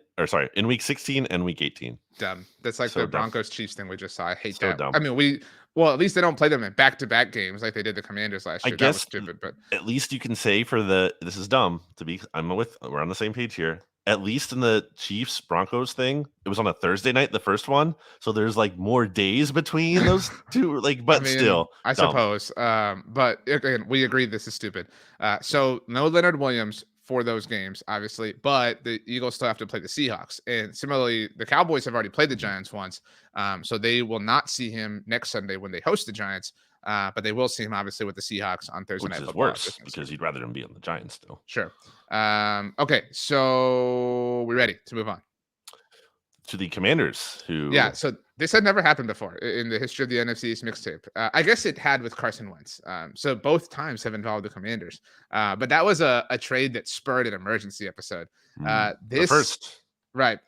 and week 18. Dumb. That's like So the dumb. Broncos Chiefs thing we just saw. I hate So that. dumb. I mean, at least they don't play them in back-to-back games like they did the Commanders last I year. That was guess stupid, but at least you can say this is dumb we're on the same page here. At least in the Chiefs Broncos thing, it was on a Thursday night, the first one. So there's like more days between those two, but still I dumb. suppose. But again, we agree this is stupid. So no Leonard Williams for those games, obviously, but the Eagles still have to play the Seahawks. And similarly, the Cowboys have already played the Giants once. So they will not see him next Sunday when they host the Giants. But they will see him obviously with the Seahawks on Thursday Which Night is Football. worse because you'd rather him be on the Giants still. Sure. Okay, so we're ready to move on to the Commanders, who so this had never happened before in the history of the NFC East Mixtape. I guess it had with Carson Wentz. So both times have involved the Commanders. But that was a trade that spurred an emergency episode. The first. Right.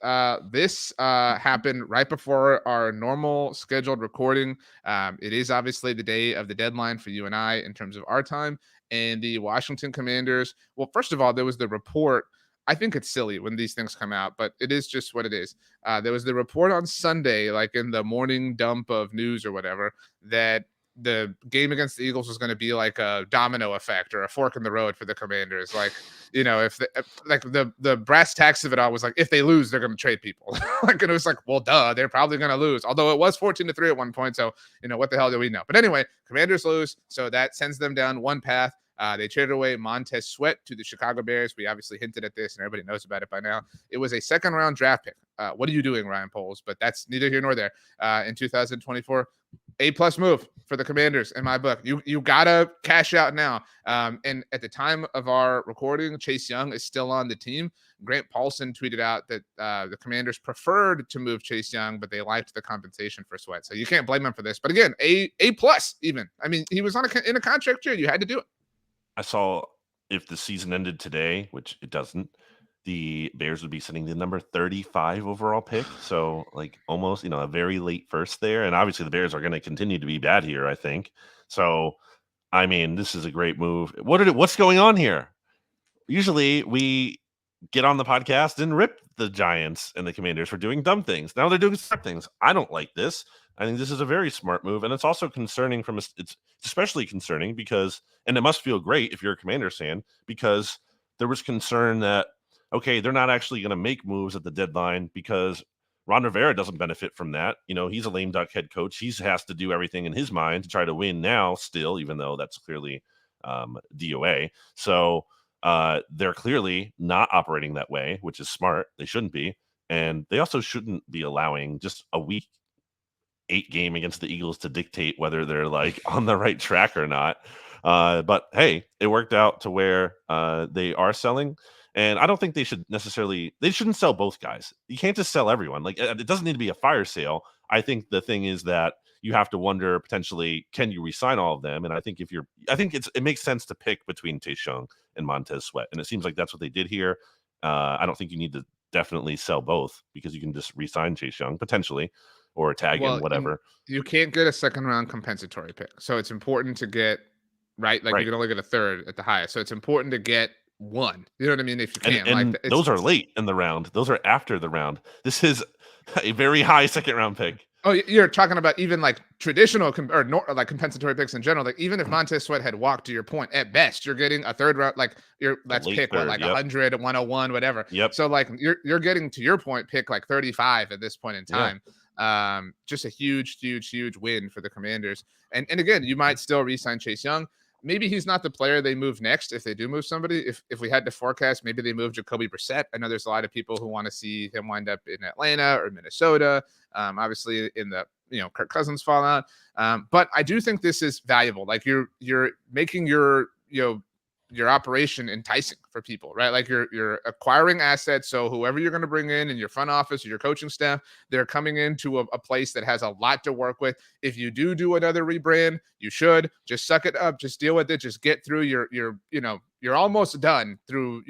This happened right before our normal scheduled recording. It is obviously the day of the deadline for you and I in terms of our time. And the Washington Commanders, well, first of all, there was the report. I think it's silly when these things come out, but it is just what it is. There was the report on Sunday, like in the morning dump of news or whatever, that the game against the Eagles was going to be like a domino effect or a fork in the road for the Commanders. Like, if the brass tacks of it all was like, if they lose, they're going to trade people. And it was like, well, duh, they're probably going to lose. Although it was 14-3 at one point. So, what the hell do we know? But anyway, Commanders lose. So that sends them down one path. They traded away Montez Sweat to the Chicago Bears. We obviously hinted at this and everybody knows about it by now. It was a second round draft pick. What are you doing, Ryan Poles? But that's neither here nor there. In 2024, A+ move for the Commanders in my book. You gotta cash out now. And at the time of our recording, Chase Young is still on the team. Grant Paulson tweeted out that the Commanders preferred to move Chase Young, but they liked the compensation for Sweat. So you can't blame him for this. But again, A+ even. I mean, he was in a contract year. You had to do it. I saw if the season ended today, which it doesn't, the Bears would be sitting the number 35 overall pick. So like almost, a very late first there. And obviously the Bears are going to continue to be bad here, I think. So, I mean, this is a great move. What's going on here? Usually we get on the podcast and rip the Giants and the Commanders for doing dumb things. Now they're doing smart things. I don't like this. I think this is a very smart move, and it's also concerning it's especially concerning because, and it must feel great if you're a Commanders fan, because there was concern that, okay, they're not actually going to make moves at the deadline because Ron Rivera doesn't benefit from that. He's a lame duck head coach. He has to do everything in his mind to try to win now still, even though that's clearly DOA. So they're clearly not operating that way, which is smart. They shouldn't be. And they also shouldn't be allowing just a week 8 game against the Eagles to dictate whether they're like on the right track or not. But hey, it worked out to where they are selling. And I don't think they shouldn't sell both guys. You can't just sell everyone. Like, it doesn't need to be a fire sale. I think the thing is that you have to wonder potentially, can you re-sign all of them? And I think it makes sense to pick between Tayshaun and Montez Sweat. And it seems like that's what they did here. I don't think you need to definitely sell both because you can just re-sign Chase Young potentially or tag him, whatever. You can't get a second round compensatory pick. So it's important to get, right? Like you can only get a third at the highest. So it's important to get one. You know what I mean? If you can. And those are late in the round. Those are after the round. This is a very high second round pick. Oh, you're talking about even like traditional like compensatory picks in general. Like even if Montez Sweat had walked, to your point, at best you're getting a third round. Like let's pick third, 100, 101, whatever. Yep. So like you're getting, to your point, pick like 35 at this point in time. Yeah. Just a huge win for the Commanders. And again, you might still re-sign Chase Young. Maybe he's not the player they move next if they do move somebody. If we had to forecast, maybe they move Jacoby Brissett. I know there's a lot of people who want to see him wind up in Atlanta or Minnesota. Obviously in the Kirk Cousins fallout. But I do think this is valuable. Like you're making your operation enticing for people, right? Like you're acquiring assets. So whoever you're going to bring in your front office or your coaching staff, they're coming into a place that has a lot to work with. If you do another rebrand, you should just suck it up, just deal with it, just get through you're almost done through,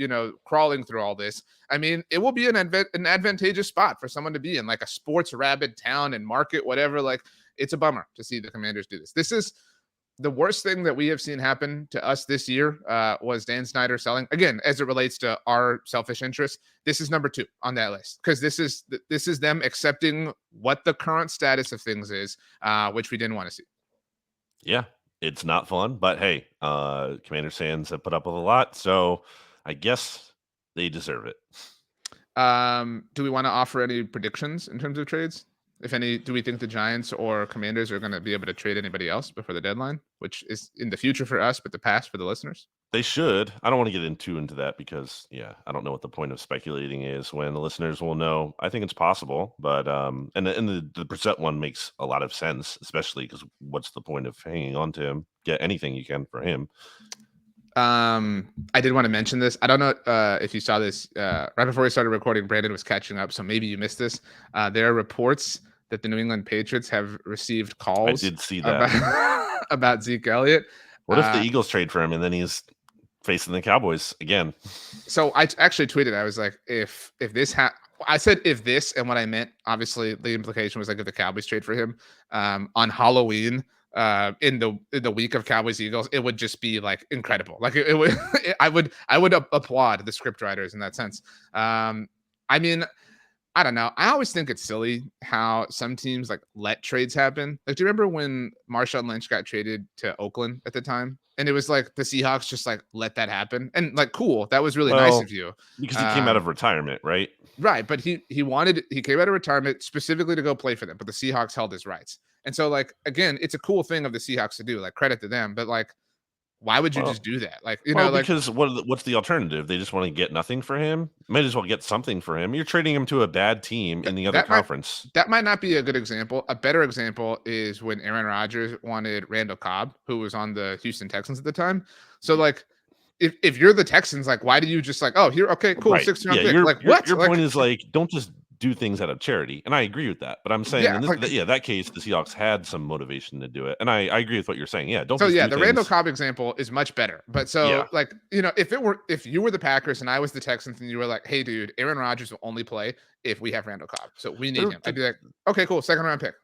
crawling through all this. I mean, it will be an advantageous spot for someone to be in, like a sports rabid town and market, whatever. Like, it's a bummer to see the Commanders do this. This is the worst thing that we have seen happen to us this year was Dan Snyder selling. Again, as it relates to our selfish interests, this is number 2 on that list, because this is them accepting what the current status of things is, which we didn't want to see. Yeah, it's not fun, but hey, Commanders fans have put up with a lot, so I guess they deserve it. Do we want to offer any predictions in terms of trades? If any, do we think the Giants or Commanders are going to be able to trade anybody else before the deadline, which is in the future for us, but the past for the listeners? They should. I don't want to get into that because, I don't know what the point of speculating is when the listeners will know. I think it's possible, but and the Brissett one makes a lot of sense, especially because what's the point of hanging on to him? Get anything you can for him. I did want to mention this. I don't know if you saw this right before we started recording. Brandon was catching up, so maybe you missed this. There are reports that the New England Patriots have received calls. I did see that about Zeke Elliott. What if the Eagles trade for him and then he's facing the Cowboys again? So I actually tweeted. I was like, if this I said if this, and what I meant, obviously, the implication was like if the Cowboys trade for him on Halloween. In the week of Cowboys Eagles, it would just be like incredible. Like it would, I would applaud the script writers in that sense. I mean, I don't know. I always think it's silly how some teams like let trades happen. Like, do you remember when Marshawn Lynch got traded to Oakland at the time? And it was like the Seahawks just like let that happen. And like, cool. That was really nice of you. Because he came out of retirement, right? Right. But he came out of retirement specifically to go play for them. But the Seahawks held his rights. And so, like, again, it's a cool thing of the Seahawks to do. Like, credit to them. But like, Why would you Well, just do that? Like, like because what's the alternative? They just want to get nothing for him? Might as well get something for him. You're trading him to a bad team in the other that might conference. not be a good example. A better example is when Aaron Rodgers wanted Randall Cobb, who was on the Houston Texans at the time. So like if you're the Texans, like why do you just like, oh here, okay, cool, Right. sixth Yeah, round pick? Like what? your point Like is, like, don't just do things out of charity, and I agree with that, but I'm saying yeah, in this like that case, the Seahawks had some motivation to do it, and I agree with what you're saying. Yeah, don't so just yeah, do the Randall things. Cobb example is much better. But Yeah. so like, if you were the Packers and I was the Texans and you were like, hey dude, Aaron Rodgers will only play if we have Randall Cobb. So we need There him. I'd th be like, okay, cool, second round pick.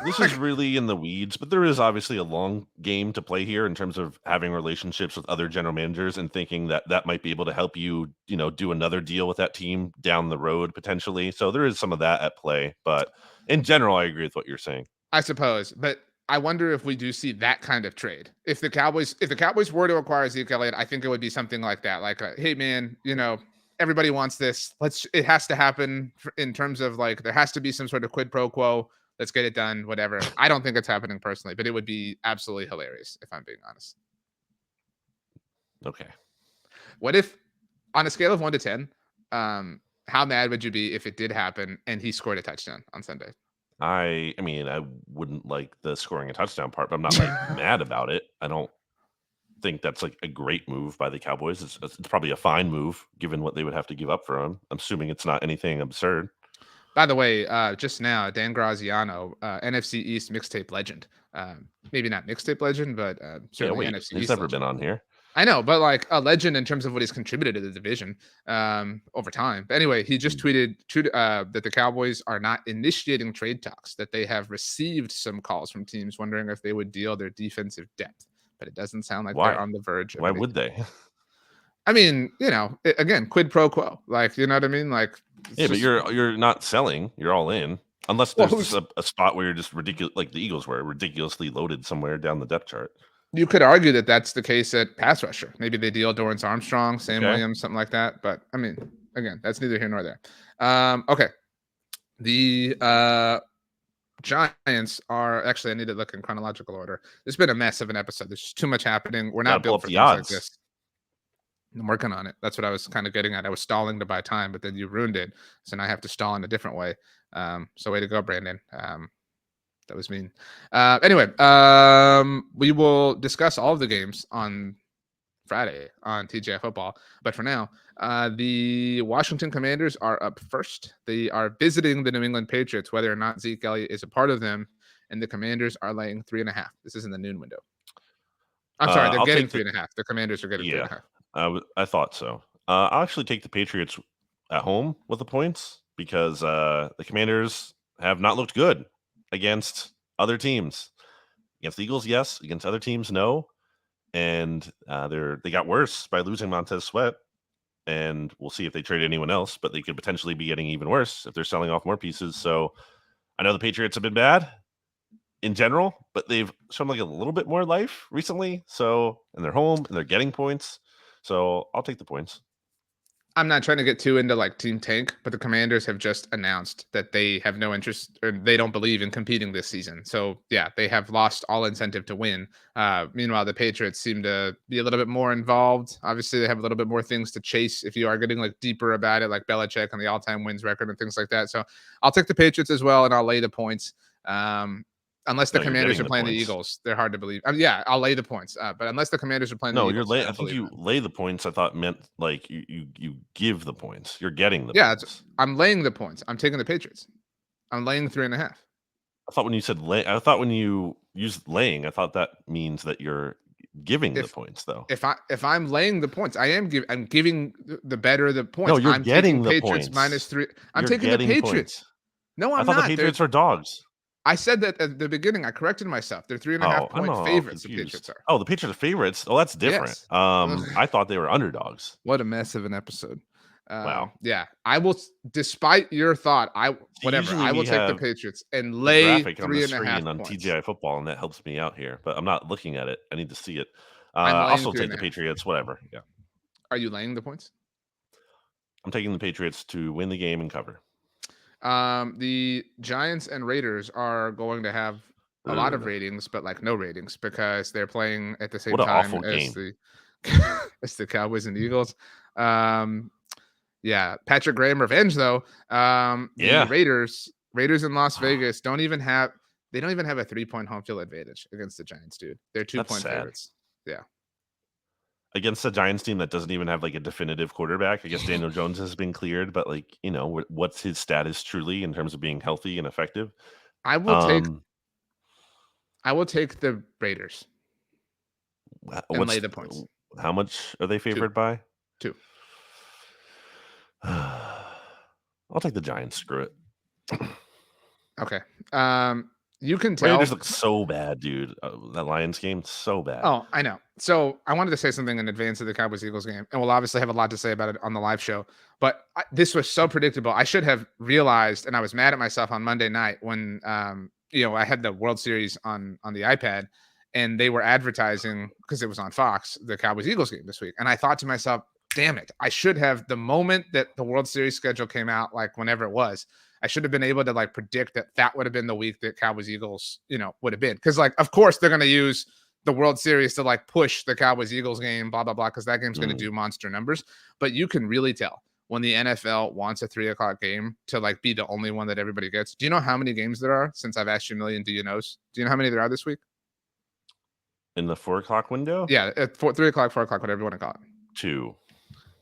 This is Like, really in the weeds, but there is obviously a long game to play here in terms of having relationships with other general managers and thinking that that might be able to help you, do another deal with that team down the road potentially. So there is some of that at play, but in general, I agree with what you're saying. I suppose, but I wonder if we do see that kind of trade. If the Cowboys were to acquire Zeke Elliott, I think it would be something like that. Like, hey man, everybody wants this. It has to happen in terms of like there has to be some sort of quid pro quo. Let's get it done. Whatever. I don't think it's happening personally, but it would be absolutely hilarious if I'm being honest. Okay. What if, on a scale of 1 to 10, how mad would you be if it did happen and he scored a touchdown on Sunday? I mean, I wouldn't like the scoring a touchdown part, but I'm not like mad about it. I don't think that's like a great move by the Cowboys. It's probably a fine move given what they would have to give up for him. I'm assuming it's not anything absurd. By the way, just now, Dan Graziano, NFC East mixtape legend. Maybe not mixtape legend, but Yeah, certainly wait, NFC he's East never legend. been on here. I know, but like a legend in terms of what he's contributed to the division over time. But anyway, he just Hmm. tweeted that the Cowboys are not initiating trade talks, that they have received some calls from teams wondering if they would deal their defensive depth. But it doesn't sound like they're Why? on the verge of Why would anything. they? I mean, again, quid pro quo. Like, you know what I mean? Like, it's Yeah, but just, you're not selling. You're all in. Unless well, there's just a spot where you're just ridiculous, like the Eagles were ridiculously loaded somewhere down the depth chart. you could argue that that's the case at pass rusher. Maybe they deal Dorrance Armstrong, Sam Okay. Williams, something like that. But I mean, again, that's neither here nor there. Okay. The Giants are actually, I need to look in chronological order. It's been a mess of an episode. There's just too much happening. We're Got to not pull built up for the things like odds. this. I'm working on it. That's what I was kind of getting at. I was stalling to buy time, but then you ruined it. So now I have to stall in a different way. So way to go, Brandon. That was mean. Anyway, we will discuss all of the games on Friday on TGI Football. But for now, the Washington Commanders are up first. They are visiting the New England Patriots, whether or not Zeke Elliott is a part of them. And the Commanders are laying 3.5. This is in the noon window. I'm sorry, they're I'll getting take three the. and a half. The Commanders are getting three Yeah, and a half. I thought so. I'll actually take the Patriots at home with the points because the Commanders have not looked good against other teams. Against the Eagles, yes. Against other teams, no. And they got worse by losing Montez Sweat. And we'll see if they trade anyone else, but they could potentially be getting even worse if they're selling off more pieces. So I know the Patriots have been bad in general, but they've shown like a little bit more life recently. So, and they're home and they're getting points. So I'll take the points. I'm not trying to get too into like Team Tank, but the Commanders have just announced that they have no interest or they don't believe in competing this season. So yeah, they have lost all incentive to win. Meanwhile, the Patriots seem to be a little bit more involved. Obviously, they have a little bit more things to chase if you are getting like deeper about it, like Belichick and the all-time wins record and things like that. So I'll take the Patriots as well, and I'll lay the points. Unless the No, you're Commanders getting are the playing the points. Eagles, they're hard to believe. Yeah, I'll lay the points. But unless the Commanders are playing the No, you're Eagles, I lay. I don't think believe in you them. lay the points. I thought meant like you give the points. You're getting the Yeah, points. I'm laying the points. I'm taking the Patriots. I'm laying 3.5. I thought when you said lay, I thought when you used laying, I thought that means that you're giving the If points though. I'm laying the points, I'm giving the better the No, points. you're I'm taking getting the Patriots points. -3. I'm You're taking the getting Patriots. points. No, I I'm thought the not. Patriots were dogs. I said that at the beginning. I corrected myself. They're three and a Oh, half I'm point all favorites. The Patriots confused. are. Oh, the Patriots are favorites. Oh, that's different. Yes. I thought they were underdogs. What a mess of an episode. Wow. Yeah, I will. Despite your thought, See, whatever. usually I will we take the have Patriots and the lay graphic on the three and a screen half on points. TGI Football, and that helps me out here. But I'm not looking at it. I need to see it. I'm I'll laying still three take and a the half. Patriots. Whatever. Yeah, Are you laying the points? I'm taking the Patriots to win the game and cover. The Giants and Raiders are going to have a lot of Ugh. ratings, but like no ratings because they're playing at the same What an time awful as game. the as the Cowboys and Eagles. Um, yeah, Patrick Graham revenge though. The Yeah, Raiders in Las Vegas don't even have a 3-point home field advantage against the Giants, dude. They're that's 2-point sad. favorites. Yeah. Against a Giants team that doesn't even have like a definitive quarterback. I guess Daniel Jones has been cleared, but like, what's his status truly in terms of being healthy and effective? I will take Um, I will take the Raiders and lay what's the points. how much are they 2. favored by? 2. I'll take the Giants. Screw it. Okay. You can Raiders tell. look so bad, dude. That Lions game, so bad. Oh, I know. So I wanted to say something in advance of the Cowboys Eagles game, and we'll obviously have a lot to say about it on the live show. But this was so predictable. I should have realized, and I was mad at myself on Monday night when I had the World Series on the iPad, and they were advertising because it was on Fox the Cowboys Eagles game this week, and I thought to myself, "Damn it! I should have the moment that the World Series schedule came out, like whenever it was." I should have been able to like predict that would have been the week that Cowboys Eagles, would have been. Because like, of course, they're going to use the World Series to like push the Cowboys Eagles game, blah, blah, blah, because that game's going to do monster numbers. But you can really tell when the NFL wants a 3 o'clock game to like be the only one that everybody gets. Do you know how many games there are since I've asked you a million do you knows? Do you know how many there are this week? In the 4 o'clock window, Yeah, at 3 o'clock, 4 o'clock, whatever you want to call it. 2.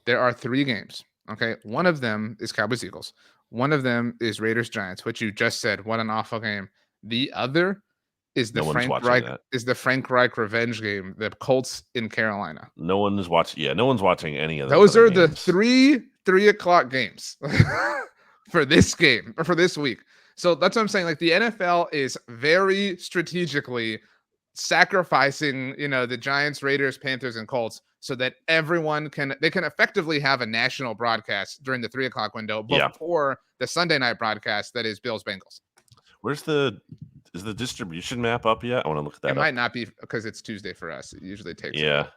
There are 3 games. Okay. One of them is Cowboys Eagles. One of them is Raiders Giants, which you just said, what an awful game. The other is No one's watching that. the Frank Reich revenge game, the Colts in Carolina. No one's watching. Yeah, no one's watching any of those Those other are the games. 3 o'clock games for this game or for this week. So that's what I'm saying. Like the NFL is very strategically sacrificing, the Giants, Raiders, Panthers, and Colts so that everyone can effectively have a national broadcast during the 3 o'clock window before the Sunday night broadcast that is Bills Bengals. Is the distribution map up yet? I want to look at that It up. might not be because it's Tuesday for us. It usually takes Yeah.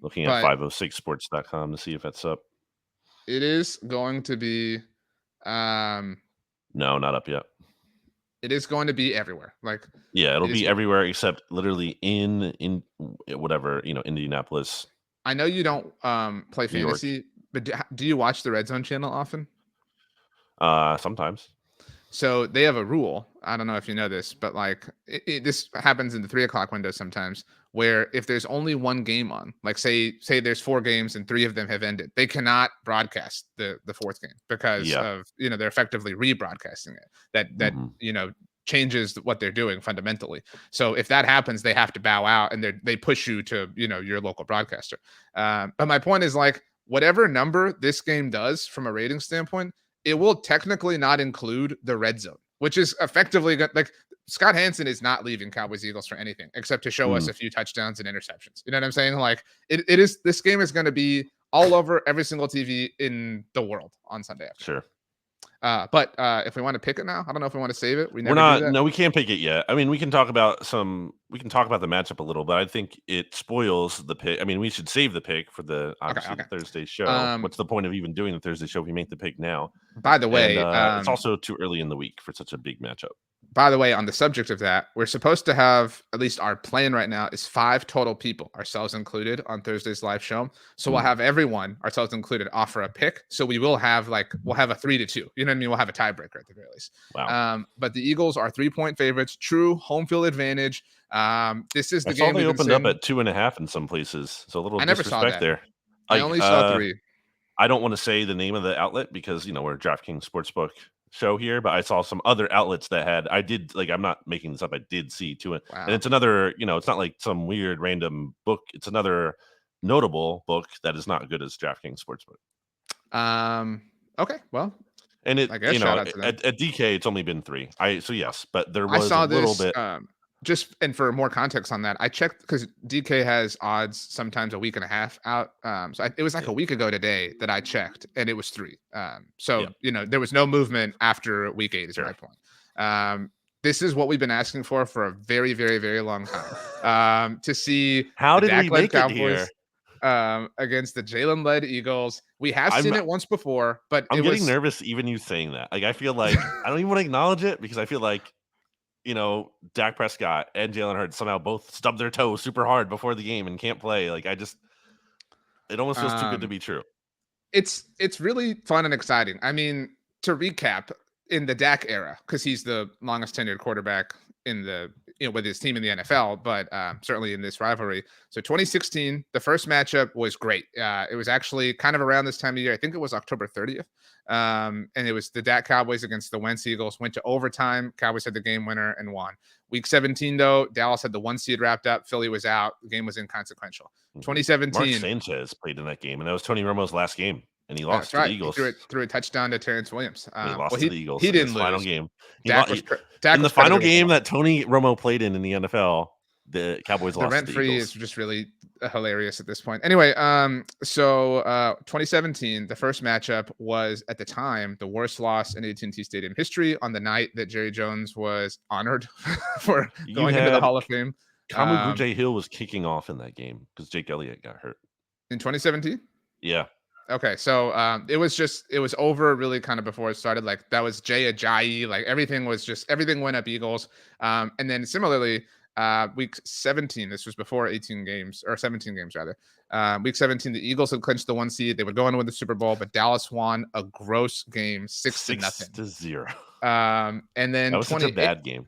Looking at but 506sports.com to see if that's up. it is going to be No, not up yet. it is going to be everywhere. Like Yeah, it'll be everywhere except literally in whatever, Indianapolis. I know you don't play fantasy, but do you watch the Red Zone channel often? Sometimes. So they have a rule. I don't know if you know this, but like this happens in the 3 o'clock window sometimes, where if there's only one game on, like say there's 4 games and 3 of them have ended, they cannot broadcast the 4th game because of they're effectively rebroadcasting it. That changes what they're doing fundamentally. So if that happens, they have to bow out and they push you to your local broadcaster. But my point is like whatever number this game does from a rating standpoint, it will technically not include the red zone, which is effectively like Scott Hansen is not leaving Cowboys Eagles for anything except to show us a few touchdowns and interceptions. You know what I'm saying? Like it is, this game is going to be all over every single TV in the world on Sunday afternoon. Sure. But if we want to pick it now, I don't know if we want to save it. We're not. No, we can't pick it yet. I mean, we can talk about the matchup a little, but I think it spoils the pick. I mean, we should save the pick for the Thursday show. What's the point of even doing the Thursday show if we make the pick now? By the way, it's also too early in the week for such a big matchup. By the way, on the subject of that, we're supposed to have, at least our plan right now is 5 total people, ourselves included, on Thursday's live show. So we'll have everyone, ourselves included, offer a pick. So we'll have a 3-2. You know what I mean? We'll have a tiebreaker at the very least. Wow. But the Eagles are 3-point favorites, true home field advantage. This is the game. They opened up at 2.5 in some places. So a little disrespect there. I only saw 3. I don't want to say the name of the outlet because we're a DraftKings Sportsbook show here, but I saw some other outlets that had. I'm not making this up. I did see 2, and it's another. It's not like some weird random book. It's another notable book that is not good as DraftKings Sportsbook. Okay. Well, and it. Shout out to them. At DK, it's only been 3. Yes, but there was a little bit. Just and for more context on that, I checked because DK has odds sometimes a week and a half out. It was like a week ago today that I checked, and it was 3. There was no movement after week 8. Is my point. This is what we've been asking for a very, very, very long time. To see how did we make Cowboys, it here? Against the Jalen-led Eagles. We have seen it once before, but I'm getting nervous even you saying that. Like I feel like I don't even want to acknowledge it because I feel like Dak Prescott and Jalen Hurts somehow both stub their toe super hard before the game and can't play. Like, it almost feels too good to Um, be true. it's really fun and exciting. I mean, to recap, in the Dak era, because he's the longest tenured quarterback in the with his team in the NFL, but certainly in this rivalry. So 2016, the first matchup was great. It was actually kind of around this time of year. I think it was October 30th, and it was the Dak Cowboys against the Wentz Eagles. Went to overtime. Cowboys had the game winner and won. Week 17, though, Dallas had the 1 seed wrapped up. Philly was out. The game was inconsequential. Mark 2017. Sanchez played in that game, and that was Tony Romo's last game, and he lost That's to the right. He Eagles. threw a touchdown to Terrence Williams. He lost Well, to the he Eagles in his didn't final lose. game. Dak In the was final credited with game that. that Tony Romo played in the NFL, the Cowboys The lost to rent the free Eagles. is just really hilarious at this point. Anyway, so 2017, the first matchup was at the time the worst loss in AT&T Stadium history on the night that Jerry Jones was honored for You going into the had Hall of Fame. Kamu Grugier-Hill was kicking off in that game because Jake Elliott got hurt. In 2017? Yeah. Okay, so it was over really kind of before it started. Like that was Jay Ajayi. Like everything went up Eagles. And then similarly, week 17, this was before 18 games or 17 games rather. Week 17, the Eagles had clinched the 1 seed. They were going to win the Super Bowl, but Dallas won a gross game, 6-0. 6-0. And then That was such a bad game.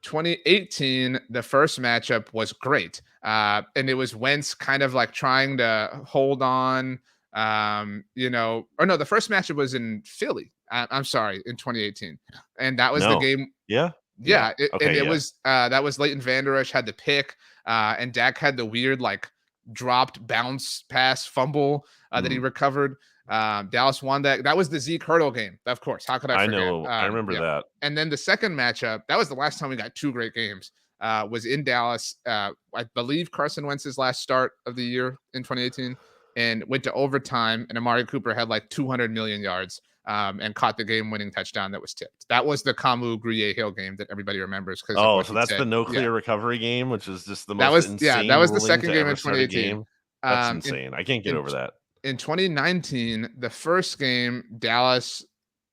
2018, the first matchup was great. And it was Wentz kind of like trying to hold on. The first matchup was in Philly. I'm sorry, in 2018. And that was the game. Yeah. Yeah. Okay. It was that was Leighton Vander Esch had the pick, and Dak had the weird like dropped bounce pass fumble that he recovered. Dallas won that. That was the Zeke Hurdle game, of course. How could I forget? know. I remember that. And then the second matchup, that was the last time we got 2 great games. Was in Dallas. I believe Carson Wentz's last start of the year in 2018, and went to overtime. And Amari Cooper had like 200 million yards and caught the game-winning touchdown that was tipped. That was the Kamu Grugier-Hill game that everybody remembers. So that's the no clear recovery game, which is just the most insane. That was the second game in 2018. That's insane. I can't get over that. In 2019, the first game, Dallas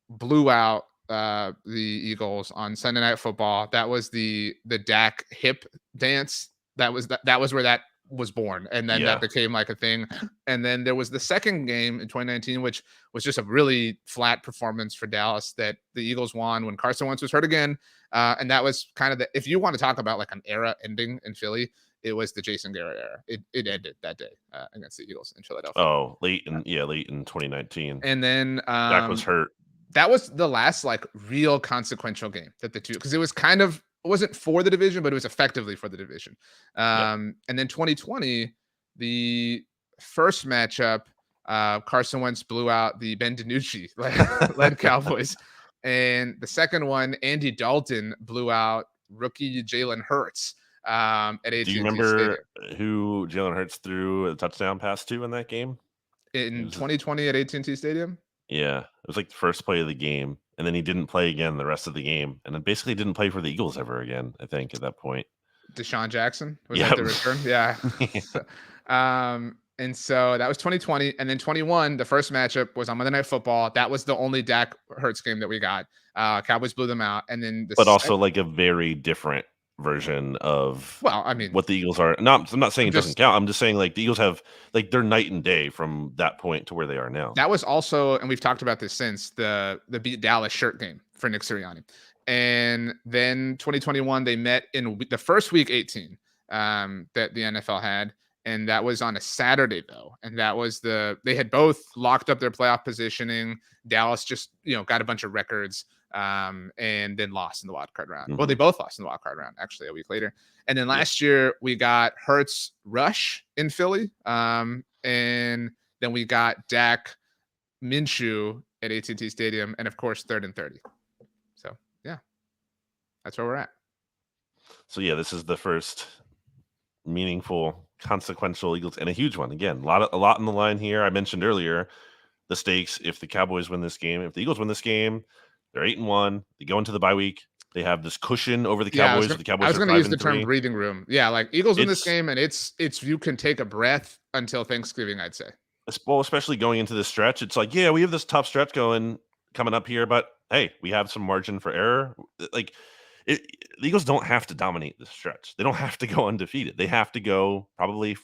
blew out the Eagles on Sunday Night Football. That was the Dak hip dance. That was where that was born, and then that became like a thing. And then there was the second game in 2019, which was just a really flat performance for Dallas that the Eagles won when Carson Wentz was hurt again. And that was kind of if you want to talk about like an era ending in Philly, it was the Jason Garrett era. It ended that day against the Eagles in Philadelphia. Oh, late in 2019. And then Dak was hurt. That was the last like real consequential game that the two, because it was kind of, it wasn't for the division, but it was effectively for the division. And then 2020, the first matchup, Carson Wentz blew out the Ben DiNucci led Cowboys. And the second one, Andy Dalton blew out rookie Jalen Hurts at AT&T Do you remember Stadium. who Jalen Hurts threw a touchdown pass to in that game? In 2020 at AT&T Stadium? Yeah, it was like the first play of the game, and then he didn't play again the rest of the game, and then basically didn't play for the Eagles ever again, I think, at that point. Deshaun Jackson? Was that the return? Yeah. And so that was 2020. And then 21, the first matchup was on Monday Night Football. That was the only Dak Hurts game that we got. Cowboys blew them out. And then also like a very different version of what the Eagles are. I'm not saying it doesn't count. I'm just saying like the Eagles have like they're night and day from that point to where they are now. That was also, and we've talked about this since, the beat Dallas shirt game for Nick Sirianni. And then 2021, they met in the first week 18 that the NFL had. And that was on a Saturday, though. And that was they had both locked up their playoff positioning. Dallas just, got a bunch of records and then lost in the wild card round. Mm-hmm. Well, they both lost in the wild card round, actually, a week later. And then last year, we got Hurts Rush in Philly. And then we got Dak Minshew at AT&T Stadium. And, of course, 3rd and 30. So, yeah, that's where we're at. So, yeah, this is the first meaningful consequential Eagles and a huge one. Again, a lot on the line here. I mentioned earlier the stakes. If the Cowboys win this game, if the Eagles win this game, they're 8-1. They go into the bye week. They have this cushion over the Cowboys. I was going to use the term breathing room. Yeah, like Eagles win this game, and it's you can take a breath until Thanksgiving, I'd say. Well, especially going into this stretch, it's like, yeah, we have this tough stretch coming up here, but hey, we have some margin for error. Like, the Eagles don't have to dominate this stretch. They don't have to go undefeated. They have to go probably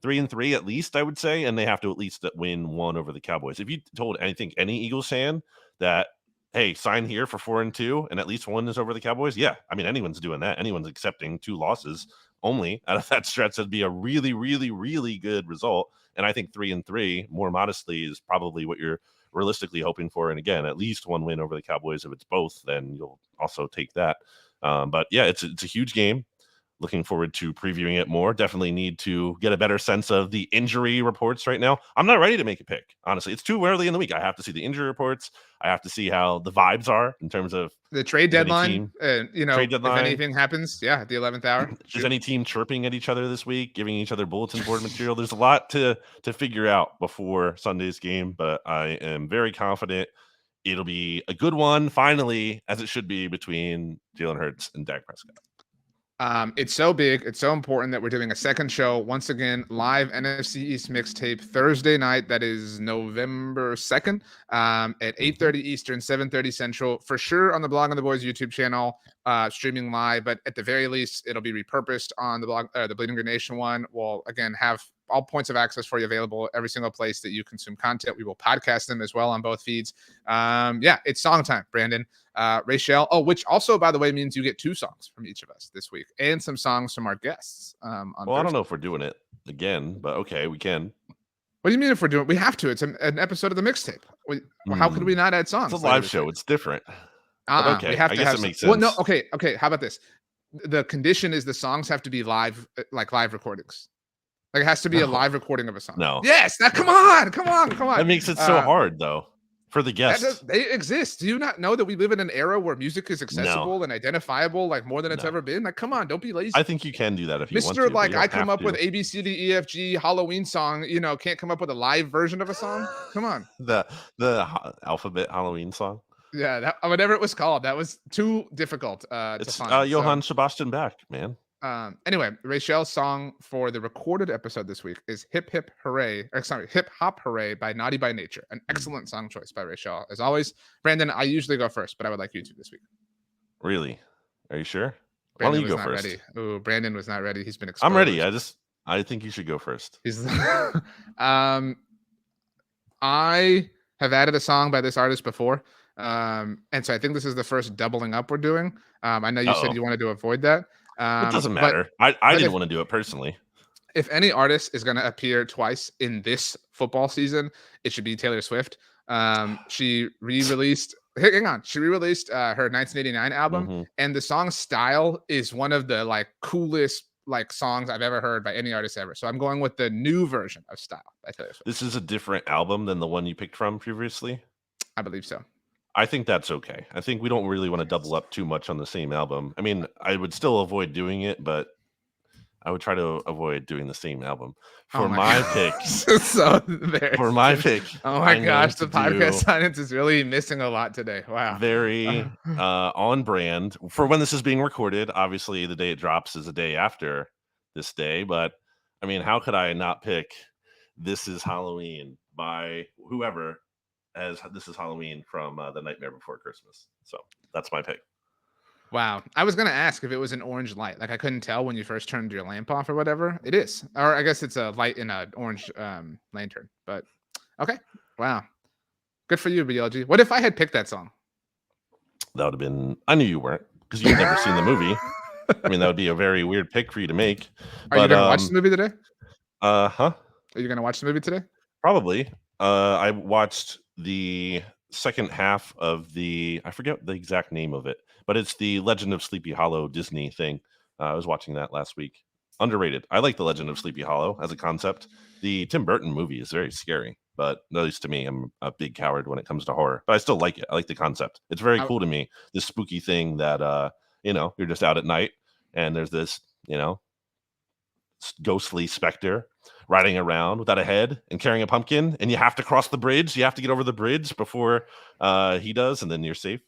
3-3 at least, I would say, and they have to at least win one over the Cowboys. If you told any Eagles fan that, hey, sign here for 4-2 and at least one is over the Cowboys, yeah, I mean anyone's doing that. Anyone's accepting 2 losses only out of that stretch. That'd be a really, really, really good result. And I think 3-3, more modestly, is probably what you're realistically hoping for. And again, at least one win over the Cowboys. If it's both, then you'll also take that. But yeah, it's a huge game. Looking forward to previewing it more. Definitely need to get a better sense of the injury reports right now. I'm not ready to make a pick. Honestly, it's too early in the week. I have to see the injury reports. I have to see how the vibes are in terms of the trade deadline. Trade If deadline. anything happens, at the 11th hour. Is any team chirping at each other this week, giving each other bulletin board material? There's a lot to figure out before Sunday's game, but I am very confident it'll be a good one, finally, as it should be, between Jalen Hurts and Dak Prescott. It's so big. It's so important that we're doing a second show. Once again, live NFC East Mixtape Thursday night. That is November 2nd at 8:30 Eastern, 7:30 Central. For sure on the Blog on the Boys YouTube channel, streaming live. But at the very least, it'll be repurposed on the blog, the Bleeding Green Nation one. We'll, again, have all points of access for you available every single place that you consume content. We will podcast them as well on both feeds. It's song time, Brandon. Rachel. Oh, which also, by the way, means you get 2 songs from each of us this week and some songs from our guests. I don't know if we're doing it again, but okay, we can. What do you mean if we're doing it? We have to. It's an episode of the mixtape. How could we not add songs? It's a live show. It's different. But okay, we have I to guess have it makes sense. Well, no, okay. How about this? The condition is the songs have to be live, like live recordings. Like it has to be a live recording of a song. No. Yes. Come on. That makes it so hard, though, for the guests. They exist. Do you not know that we live in an era where music is accessible and identifiable, like more than it's ever been? Like, come on, don't be lazy. I think you can do that if you want to. Mr. Like, I come up with A, B, C, D, E, F, G Halloween song. Can't come up with a live version of a song. Come on. the alphabet Halloween song. Yeah, whatever it was called. That was too difficult to find. Johann Sebastian Bach, man. Anyway, Rachel's song for the recorded episode this week is Hip Hip Hooray, Hip Hop Hooray by Naughty by Nature. An excellent song choice by Rachel. As always, Brandon, I usually go first, but I would like you to this week. Really? Are you sure? Brandon Why don't you go first? Ready. Ooh, Brandon was not ready. He's been exposed. I'm ready. I think you should go first. I have added a song by this artist before. And so I think this is the first doubling up we're doing. I know you said you wanted to avoid that. It doesn't matter. I didn't want to do it personally. If any artist is going to appear twice in this football season, it should be Taylor Swift. She re-released her 1989 album, and the song Style is one of the coolest songs I've ever heard by any artist ever. So I'm going with the new version of Style by Taylor Swift. This is a different album than the one you picked from previously? I believe so. I think that's okay. I think we don't really want to double up too much on the same album. I mean, I would still avoid doing it, but I would try to avoid doing the same album. For my pick. For my pick. Oh my gosh, the podcast science is really missing a lot today. Wow. Very on brand. For when this is being recorded, obviously the day it drops is the day after this day. But, I mean, how could I not pick This Is Halloween by whoever as This Is Halloween from The Nightmare Before Christmas. So that's my pick. Wow. I was going to ask if it was an orange light. I couldn't tell when you first turned your lamp off or whatever. It is. Or I guess it's a light in an orange lantern. But okay. Wow. Good for you, BLG. What if I had picked that song? That would have been... I knew you weren't because you've never seen the movie. I mean, that would be a very weird pick for you to make. Are you going to watch the movie today? Are you going to watch the movie today? Probably. I watched the second half of I forget the exact name of it, but it's the Legend of Sleepy Hollow Disney thing. I was watching that last week. Underrated. I like the Legend of Sleepy Hollow as a concept. The Tim Burton movie is very scary, but at least to me, I'm a big coward when it comes to horror, but I still like it. I like the concept. It's very cool to me. This spooky thing that, you're just out at night and there's this, ghostly specter riding around without a head and carrying a pumpkin, and you have to cross the bridge. You have to get over the bridge before he does, and then you're safe.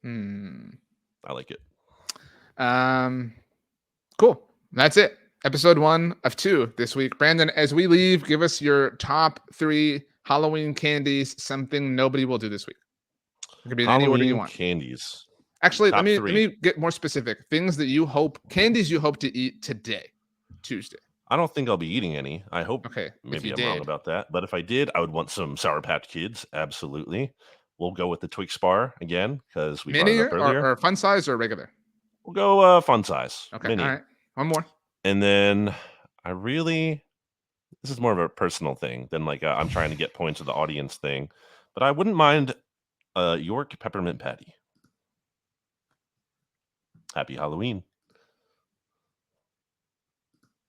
I like it. Cool. That's it. Episode 1 of 2 this week. Brandon, as we leave, give us your top 3 Halloween candies, something nobody will do this week. It could be in any order you want. Candies. Actually, let Top me 3. get more specific. Things that you hope, candies you hope to eat today, Tuesday. I don't think I'll be eating any. I hope Okay, if maybe you I'm wrong did, about that, but if I did, I would want some Sour Patch Kids, absolutely. We'll go with the Twix bar again because we brought it mini up earlier. or fun size or regular. We'll go fun size, Okay, all mini. right. One more. And then I really, this is more of a personal thing than like I'm trying to get points of the audience thing, but I wouldn't mind York peppermint patty. Happy Halloween.